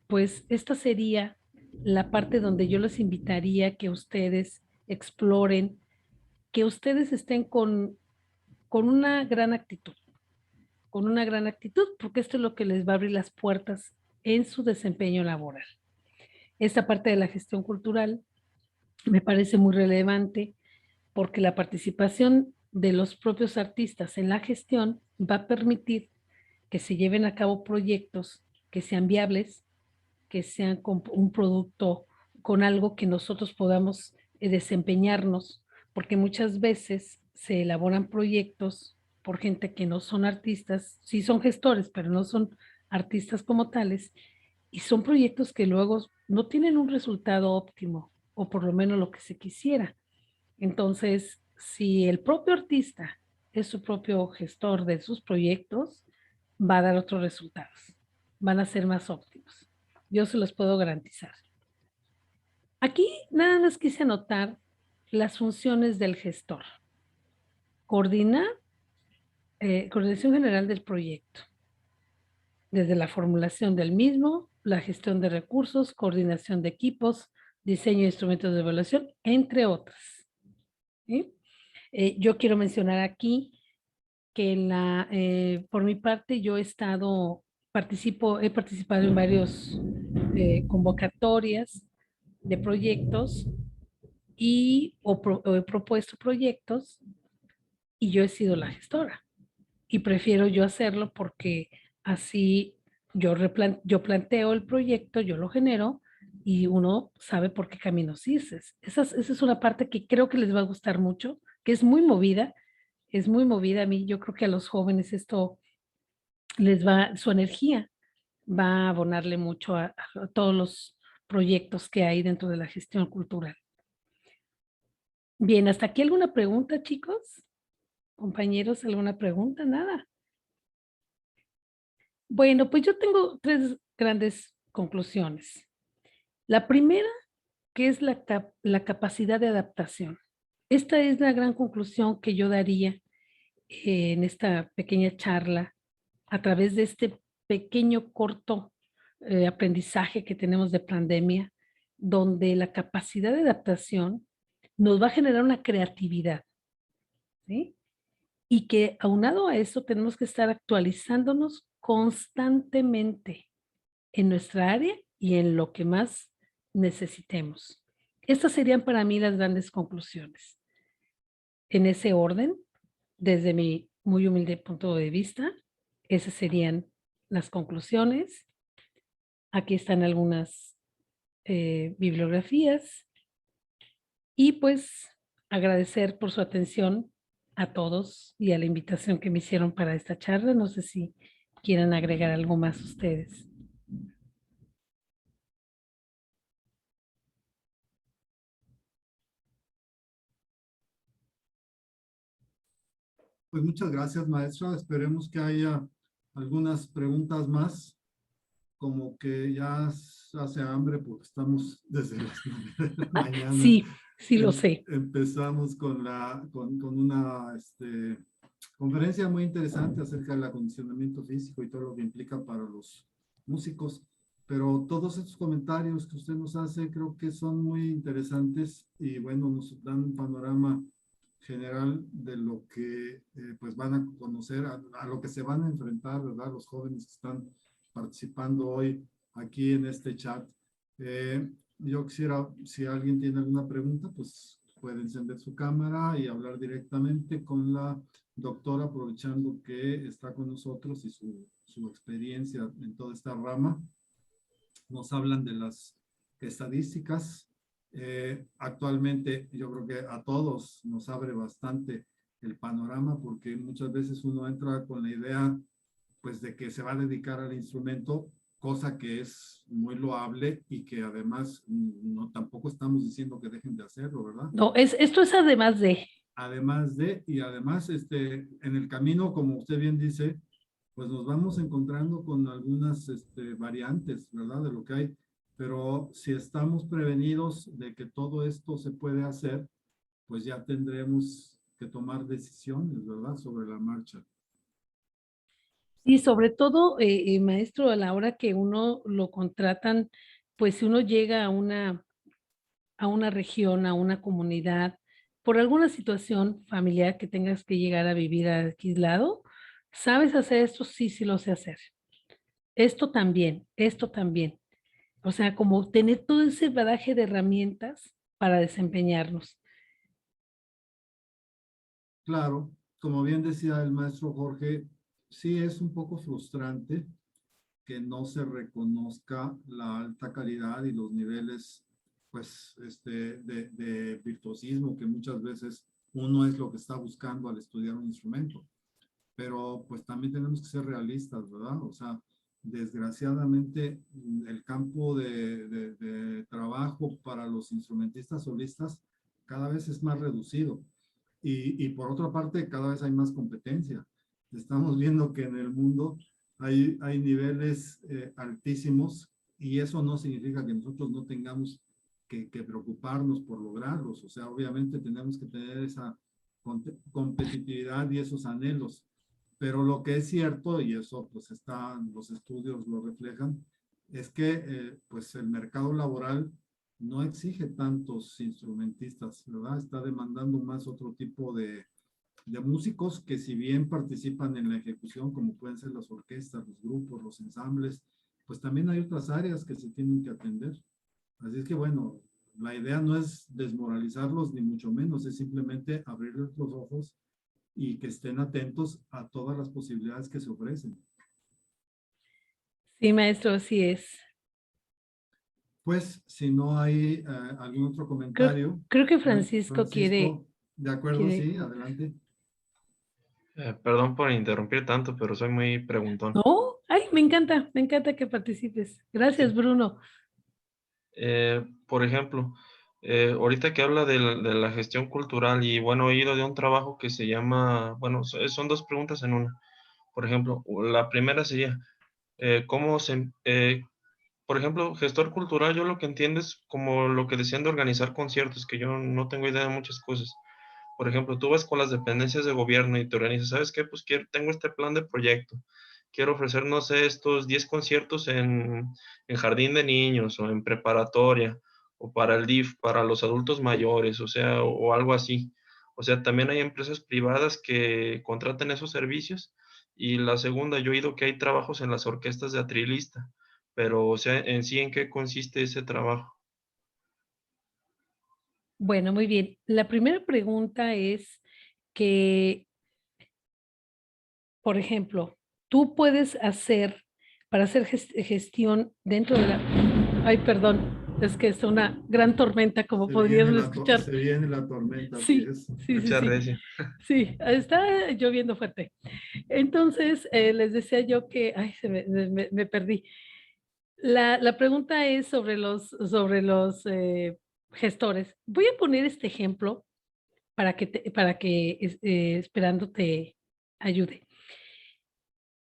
pues esta sería la parte donde yo les invitaría a que ustedes exploren, que ustedes estén con una gran actitud, porque esto es lo que les va a abrir las puertas en su desempeño laboral. Esta parte de la gestión cultural me parece muy relevante porque la participación de los propios artistas en la gestión va a permitir que se lleven a cabo proyectos que sean viables, que sean con un producto, con algo que nosotros podamos desempeñarnos, porque muchas veces se elaboran proyectos por gente que no son artistas, sí son gestores, pero no son artistas como tales, y son proyectos que luego no tienen un resultado óptimo, o por lo menos lo que se quisiera. Entonces, si el propio artista es su propio gestor de sus proyectos, va a dar otros resultados, van a ser más óptimos. Yo se los puedo garantizar. Aquí nada más quise anotar las funciones del gestor. Coordinar, coordinación general del proyecto, desde la formulación del mismo, la gestión de recursos, coordinación de equipos, diseño de instrumentos de evaluación, entre otras. ¿Sí? Yo quiero mencionar aquí que por mi parte yo he participado en varios convocatorias de proyectos o he propuesto proyectos y yo he sido la gestora. Y prefiero yo hacerlo porque así yo planteo el proyecto, yo lo genero y uno sabe por qué caminos irse. Esa es una parte que creo que les va a gustar mucho, que es muy movida a mí. Yo creo que a los jóvenes esto su energía va a abonarle mucho a todos los proyectos que hay dentro de la gestión cultural. Bien, ¿hasta aquí alguna pregunta, chicos? Compañeros, ¿alguna pregunta? Nada. Bueno, pues yo tengo 3 grandes conclusiones. La primera, que es la capacidad de adaptación. Esta es la gran conclusión que yo daría en esta pequeña charla a través de este pequeño, corto aprendizaje que tenemos de pandemia, donde la capacidad de adaptación nos va a generar una creatividad, ¿sí? Y que aunado a eso tenemos que estar actualizándonos constantemente en nuestra área y en lo que más necesitemos. Estas serían para mí las grandes conclusiones. En ese orden, desde mi muy humilde punto de vista, esas serían las conclusiones. Aquí están algunas bibliografías y pues agradecer por su atención a todos y a la invitación que me hicieron para esta charla. No sé si quieran agregar algo más ustedes. Pues muchas gracias, maestra. Esperemos que haya algunas preguntas más, como que ya hace hambre porque estamos desde las 9 de la mañana. Sí, sí lo sé. Empezamos con una conferencia muy interesante acerca del acondicionamiento físico y todo lo que implica para los músicos. Pero todos estos comentarios que usted nos hace creo que son muy interesantes y bueno, nos dan un panorama general de lo que pues van a conocer, a lo que se van a enfrentar, ¿verdad? Los jóvenes que están participando hoy aquí en este chat. Yo quisiera, si alguien tiene alguna pregunta, pues puede encender su cámara y hablar directamente con la doctora, aprovechando que está con nosotros y su experiencia en toda esta rama. Nos hablan de las estadísticas. Actualmente yo creo que a todos nos abre bastante el panorama porque muchas veces uno entra con la idea pues de que se va a dedicar al instrumento, cosa que es muy loable y que además no tampoco estamos diciendo que dejen de hacerlo, ¿verdad? No, esto es además de. Además de, y además en el camino, como usted bien dice, pues nos vamos encontrando con algunas variantes, ¿verdad? De lo que hay. Pero si estamos prevenidos de que todo esto se puede hacer, pues ya tendremos que tomar decisiones, ¿verdad? Sobre la marcha. Y sobre todo, maestro, a la hora que uno lo contratan, pues si uno llega a una región, a una comunidad, por alguna situación familiar que tengas que llegar a vivir aislado, ¿sabes hacer esto? Sí, sí lo sé hacer. Esto también, esto también. O sea, como tener todo ese bagaje de herramientas para desempeñarnos. Claro, como bien decía el maestro Jorge, sí es un poco frustrante que no se reconozca la alta calidad y los niveles, pues, de virtuosismo que muchas veces uno es lo que está buscando al estudiar un instrumento. Pero pues también tenemos que ser realistas, ¿verdad? O sea, desgraciadamente el campo de trabajo para los instrumentistas solistas cada vez es más reducido. Y por otra parte, cada vez hay más competencia. Estamos viendo que en el mundo hay niveles altísimos y eso no significa que nosotros no tengamos que preocuparnos por lograrlos. O sea, obviamente tenemos que tener esa competitividad y esos anhelos. Pero lo que es cierto, y eso pues está, los estudios lo reflejan, es que pues el mercado laboral no exige tantos instrumentistas, ¿verdad? Está demandando más otro tipo de músicos que si bien participan en la ejecución, como pueden ser las orquestas, los grupos, los ensambles, pues también hay otras áreas que se tienen que atender. Así es que bueno, la idea no es desmoralizarlos ni mucho menos, es simplemente abrirles los ojos y que estén atentos a todas las posibilidades que se ofrecen. Sí, maestro, así es. Pues, si no hay algún otro Creo, comentario. creo que Francisco Francisco, de acuerdo, quiere. sí, adelante. Perdón por interrumpir tanto, pero soy muy preguntón. No, ay, me encanta que participes. Gracias, Sí. Bruno. Por ejemplo, ahorita que habla de la gestión cultural y bueno, he ido de un trabajo que se llama, bueno, son dos preguntas en una. Por ejemplo, la primera sería, ¿cómo por ejemplo, gestor cultural, yo lo que entiendo es como lo que decían de organizar conciertos, que yo no tengo idea de muchas cosas. Por ejemplo, tú vas con las dependencias de gobierno y te organizas, ¿sabes qué? Pues tengo este plan de proyecto. Quiero ofrecer, no sé, estos 10 conciertos en jardín de niños o en preparatoria o para el DIF, para los adultos mayores, o sea, o algo así. O sea, también hay empresas privadas que contratan esos servicios. Y la segunda, yo he oído que hay trabajos en las orquestas de atrilista, pero, o sea, en sí, ¿en qué consiste ese trabajo? Bueno, muy bien. La primera pregunta es que, por ejemplo, tú puedes hacer, para hacer gestión dentro de la... Ay, perdón, es que es una gran tormenta, como podrían escuchar. Se viene la tormenta, así Sí, es. sí, sí, Mucha sí. recia. Sí, está lloviendo fuerte. Entonces, les decía yo que, ay, me perdí. La pregunta es sobre los gestores. Voy a poner este ejemplo para que esperando te ayude.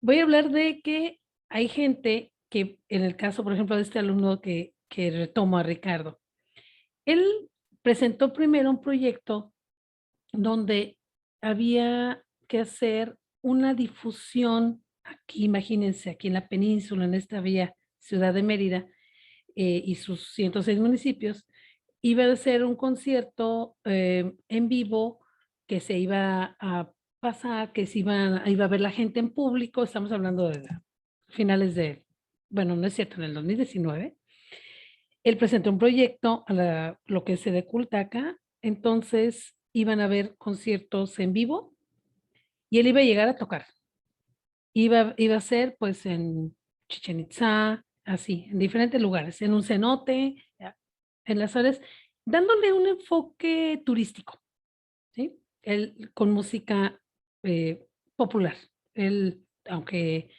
Voy a hablar de que hay gente que, en el caso, por ejemplo, de este alumno que retomo a Ricardo, él presentó primero un proyecto donde había que hacer una difusión, aquí imagínense, aquí en la península, en esta vía Ciudad de Mérida y sus 106 municipios, iba a ser un concierto en vivo que se iba a pasar, que iba a ver la gente en público, estamos hablando de finales de, bueno, no es cierto, en el 2019. Él presentó un proyecto a lo que se de Cultaca, entonces iban a haber conciertos en vivo y él iba a llegar a tocar. Iba a ser pues en Chichen Itzá, así, en diferentes lugares, en un cenote, en las áreas, dándole un enfoque turístico, ¿sí? Él con música popular. Él, aunque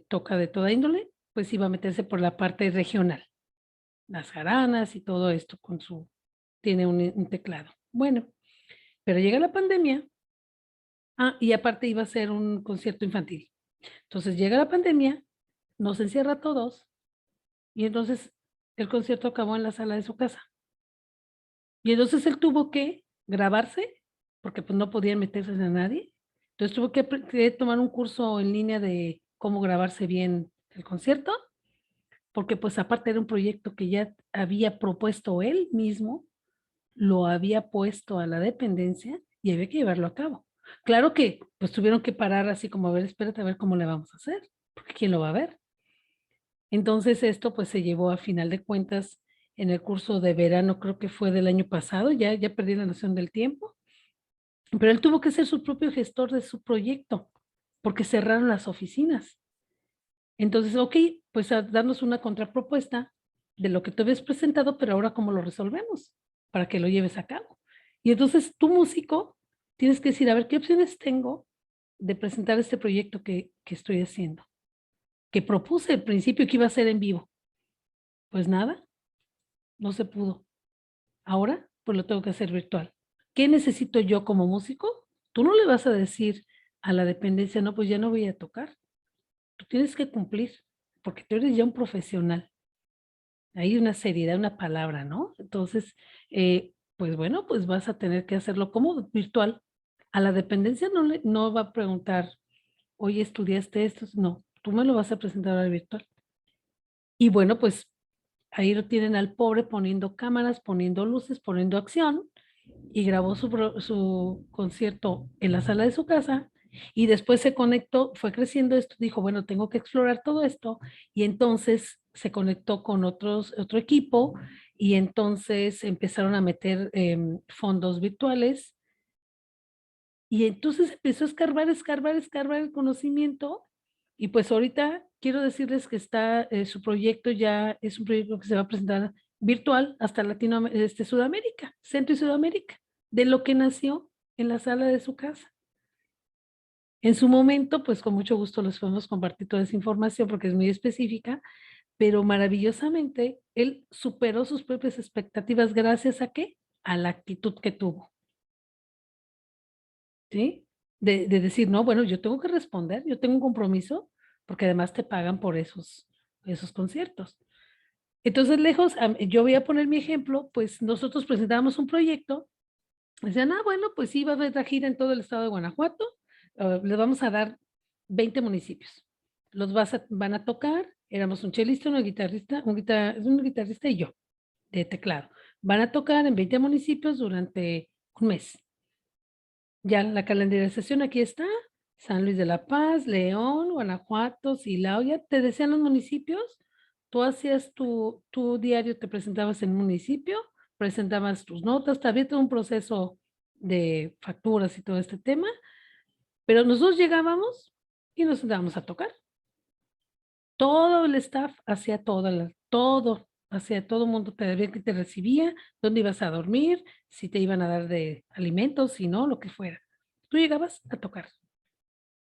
toca de toda índole, pues iba a meterse por la parte regional, las jaranas y todo esto tiene un teclado. Bueno, pero llega la pandemia, y aparte iba a ser un concierto infantil. Entonces llega la pandemia, nos encierra a todos y entonces el concierto acabó en la sala de su casa. Y entonces él tuvo que grabarse, porque pues no podían meterse a nadie, Entonces tuvo que tomar un curso en línea de cómo grabarse bien el concierto, porque pues aparte era un proyecto que ya había propuesto él mismo, lo había puesto a la dependencia y había que llevarlo a cabo. Claro que pues tuvieron que parar así como, a ver, espérate a ver cómo le vamos a hacer, porque ¿quién lo va a ver? Entonces esto pues se llevó a final de cuentas en el curso de verano, creo que fue del año pasado, ya perdí la noción del tiempo, pero él tuvo que ser su propio gestor de su proyecto, porque cerraron las oficinas. Entonces, ok, pues a darnos una contrapropuesta de lo que tú habías presentado, pero ahora cómo lo resolvemos para que lo lleves a cabo. Y entonces tú, músico, tienes que decir, a ver, ¿qué opciones tengo de presentar este proyecto que estoy haciendo? Que propuse al principio que iba a ser en vivo. Pues nada, no se pudo. Ahora, pues lo tengo que hacer virtual. ¿Qué necesito yo como músico? Tú no le vas a decir a la dependencia, no, pues ya no voy a tocar. Tú tienes que cumplir, porque tú eres ya un profesional. Hay una seriedad, una palabra, ¿no? Entonces, pues bueno, pues vas a tener que hacerlo como virtual. A la dependencia no va a preguntar, oye, ¿estudiaste esto? No, tú me lo vas a presentar al virtual. Y bueno, pues ahí lo tienen al pobre poniendo cámaras, poniendo luces, poniendo acción, y grabó su concierto en la sala de su casa, y después se conectó, fue creciendo esto, dijo, bueno, tengo que explorar todo esto, y entonces se conectó con otro equipo, y entonces empezaron a meter fondos virtuales, y entonces empezó a escarbar el conocimiento, y pues ahorita quiero decirles que está, su proyecto ya es un proyecto que se va a presentar virtual hasta Sudamérica, Centro y Sudamérica, de lo que nació en la sala de su casa. En su momento, pues con mucho gusto les podemos compartir toda esa información porque es muy específica, pero maravillosamente él superó sus propias expectativas gracias a qué? A la actitud que tuvo. ¿Sí? De decir, no, bueno, yo tengo que responder, yo tengo un compromiso, porque además te pagan por esos conciertos. Entonces, lejos, yo voy a poner mi ejemplo, pues nosotros presentábamos un proyecto, decían, bueno, pues sí, va a haber la gira en todo el estado de Guanajuato, les vamos a dar 20 municipios. Van a tocar, éramos un chelista, un guitarrista y yo, de teclado. Van a tocar en 20 municipios durante un mes. Ya la calendarización aquí está, San Luis de la Paz, León, Guanajuato, Silao, ya te decían los municipios, tú hacías tu diario, te presentabas en un municipio, presentabas tus notas, había todo un proceso de facturas y todo este tema, pero nosotros llegábamos y nos sentábamos a tocar. Todo el staff hacía hacía todo el mundo que te recibía, dónde ibas a dormir, si te iban a dar de alimentos, si no, lo que fuera. Tú llegabas a tocar.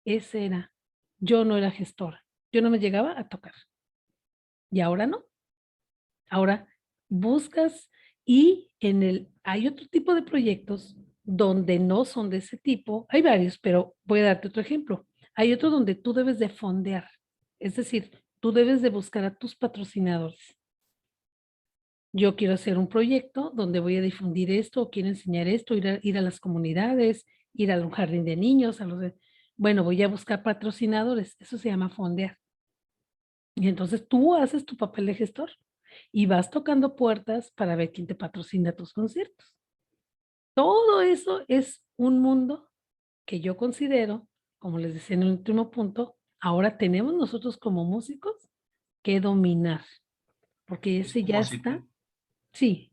Ese era. Yo no era gestora. Yo no me llegaba a tocar. Y ahora no. Ahora buscas y hay otro tipo de proyectos donde no son de ese tipo. Hay varios, pero voy a darte otro ejemplo. Hay otro donde tú debes de fondear. Es decir, tú debes de buscar a tus patrocinadores. Yo quiero hacer un proyecto donde voy a difundir esto, quiero enseñar esto, ir a las comunidades, ir a un jardín de niños, bueno, voy a buscar patrocinadores, eso se llama fondear. Y entonces tú haces tu papel de gestor y vas tocando puertas para ver quién te patrocina tus conciertos. Todo eso es un mundo que yo considero, como les decía en el último punto, ahora tenemos nosotros como músicos que dominar, porque Es ese ya como si está, tú, sí,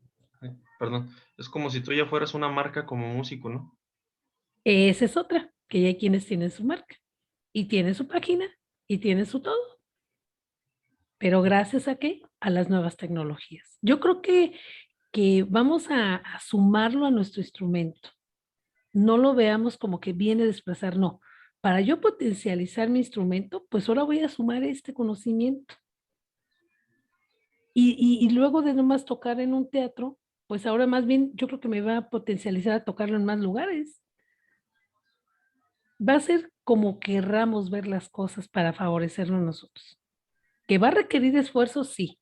perdón, es como si tú ya fueras una marca como músico, ¿no? esa es otra, que ya hay quienes tienen su marca y tienen su página y tienen su todo. Pero gracias a qué? A las nuevas tecnologías. Yo creo que vamos a sumarlo a nuestro instrumento. No lo veamos como que viene a desplazar, no. Para yo potencializar mi instrumento, pues ahora voy a sumar este conocimiento. Y luego de nomás tocar en un teatro, pues ahora más bien yo creo que me va a potencializar a tocarlo en más lugares. Va a ser como querramos ver las cosas para favorecernos nosotros. ¿Que va a requerir esfuerzo? Sí.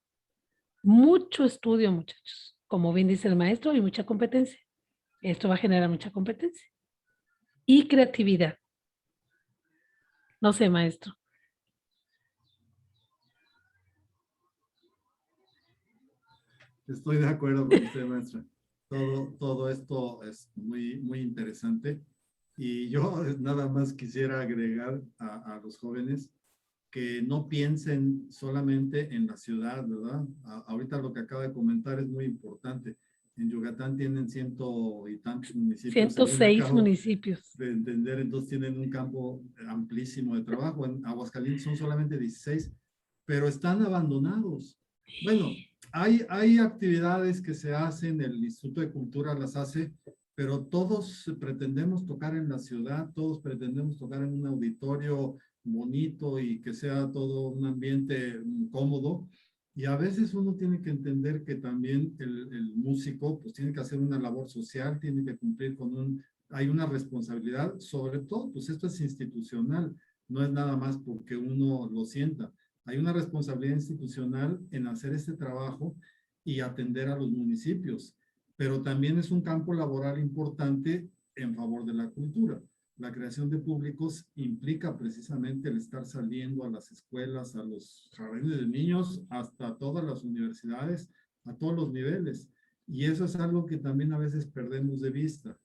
Mucho estudio, muchachos. Como bien dice el maestro, y mucha competencia. Esto va a generar mucha competencia. Y creatividad. No sé, maestro. Estoy de acuerdo con usted, maestra. Todo esto es muy interesante. Y yo nada más quisiera agregar a los jóvenes que no piensen solamente en la ciudad, ¿verdad? Ahorita lo que acaba de comentar es muy importante. En Yucatán tienen 100 y tantos municipios. según 106 acabo municipios. de entender, entonces tienen un campo amplísimo de trabajo. En Aguascalientes son solamente 16, pero están abandonados. Bueno, hay actividades que se hacen, el Instituto de Cultura las hace, pero todos pretendemos tocar en la ciudad, todos pretendemos tocar en un auditorio bonito y que sea todo un ambiente cómodo. Y a veces uno tiene que entender que también el músico pues tiene que hacer una labor social, tiene que cumplir con hay una responsabilidad, sobre todo, pues esto es institucional, no es nada más porque uno lo sienta. Hay una responsabilidad institucional en hacer este trabajo y atender a los municipios, pero también es un campo laboral importante en favor de la cultura. La creación de públicos implica precisamente el estar saliendo a las escuelas, a los jardines de niños, hasta todas las universidades, a todos los niveles. Y eso es algo que también a veces perdemos de vista.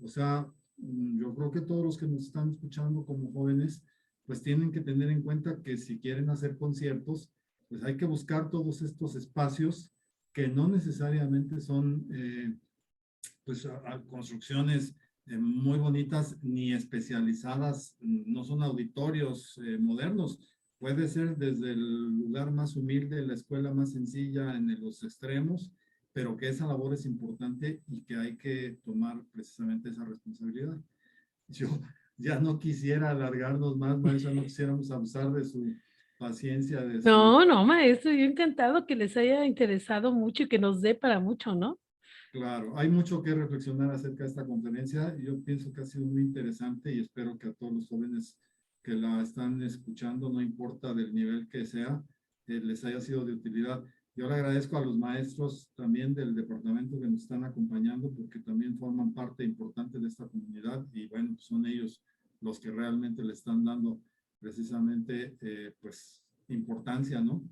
O sea, yo creo que todos los que nos están escuchando como jóvenes, pues tienen que tener en cuenta que si quieren hacer conciertos, pues hay que buscar todos estos espacios que no necesariamente son pues construcciones muy bonitas ni especializadas, no son auditorios modernos. Puede ser desde el lugar más humilde, la escuela más sencilla en los extremos, pero que esa labor es importante y que hay que tomar precisamente esa responsabilidad. Yo ya no quisiera alargarnos más, maestra, no quisiéramos abusar de su paciencia, de su... No, maestro, yo encantado que les haya interesado mucho y que nos dé para mucho, ¿no? Claro, hay mucho que reflexionar acerca de esta conferencia. Yo pienso que ha sido muy interesante y espero que a todos los jóvenes que la están escuchando, no importa del nivel que sea, les haya sido de utilidad. Yo le agradezco a los maestros también del departamento que nos están acompañando porque también forman parte importante de esta comunidad y bueno, pues son ellos los que realmente le están dando precisamente pues importancia, ¿no?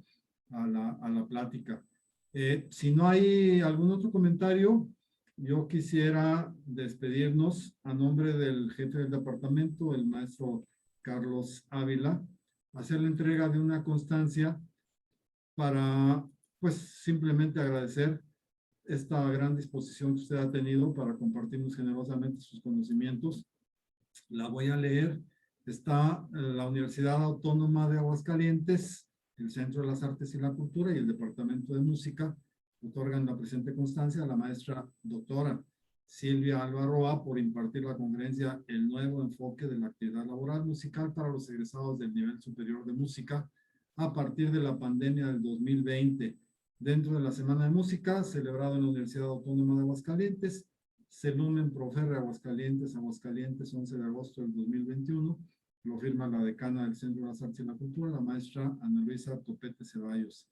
A la plática. Si no hay algún otro comentario, yo quisiera despedirnos a nombre del jefe del departamento, el maestro Carlos Ávila, hacer la entrega de una constancia para, pues, simplemente agradecer esta gran disposición que usted ha tenido para compartirnos generosamente sus conocimientos. La voy a leer. Está la Universidad Autónoma de Aguascalientes, el Centro de las Artes y la Cultura y el Departamento de Música otorgan la presente constancia a la maestra doctora Silvia Alvaroa por impartir la conferencia El nuevo enfoque de la actividad laboral musical para los egresados del nivel superior de música a partir de la pandemia del 2020. Dentro de la Semana de Música, celebrado en la Universidad Autónoma de Aguascalientes, Celumen Proferre Aguascalientes, 11 de agosto del 2021, lo firma la decana del Centro de las Artes y la Cultura, la maestra Ana Luisa Topete Ceballos.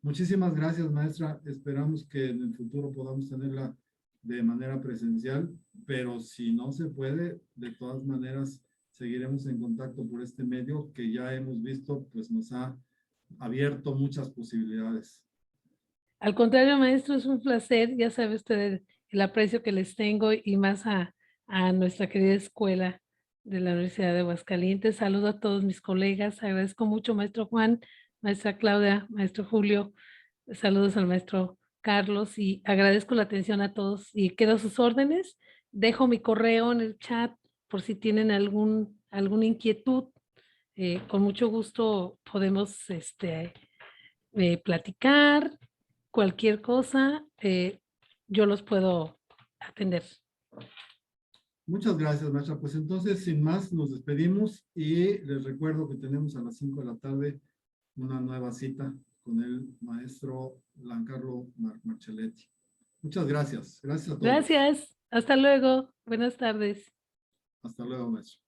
Muchísimas gracias, maestra. Esperamos que en el futuro podamos tenerla de manera presencial, pero si no se puede, de todas maneras, seguiremos en contacto por este medio que ya hemos visto, pues nos ha abierto muchas posibilidades. Al contrario, maestro, es un placer. Ya sabe usted el aprecio que les tengo y más a nuestra querida escuela de la Universidad de Aguascalientes. Saludo a todos mis colegas. Agradezco mucho, maestro Juan, maestra Claudia, maestro Julio. Saludos al maestro Carlos y agradezco la atención a todos y quedo a sus órdenes. Dejo mi correo en el chat por si tienen alguna inquietud. Con mucho gusto podemos platicar, cualquier cosa, yo los puedo atender. Muchas gracias, maestra. Pues entonces, sin más, nos despedimos y les recuerdo que tenemos a las 5 de la tarde una nueva cita con el maestro Giancarlo Marcelletti. Muchas gracias. Gracias a todos. Gracias. Hasta luego. Buenas tardes. Hasta luego, maestro.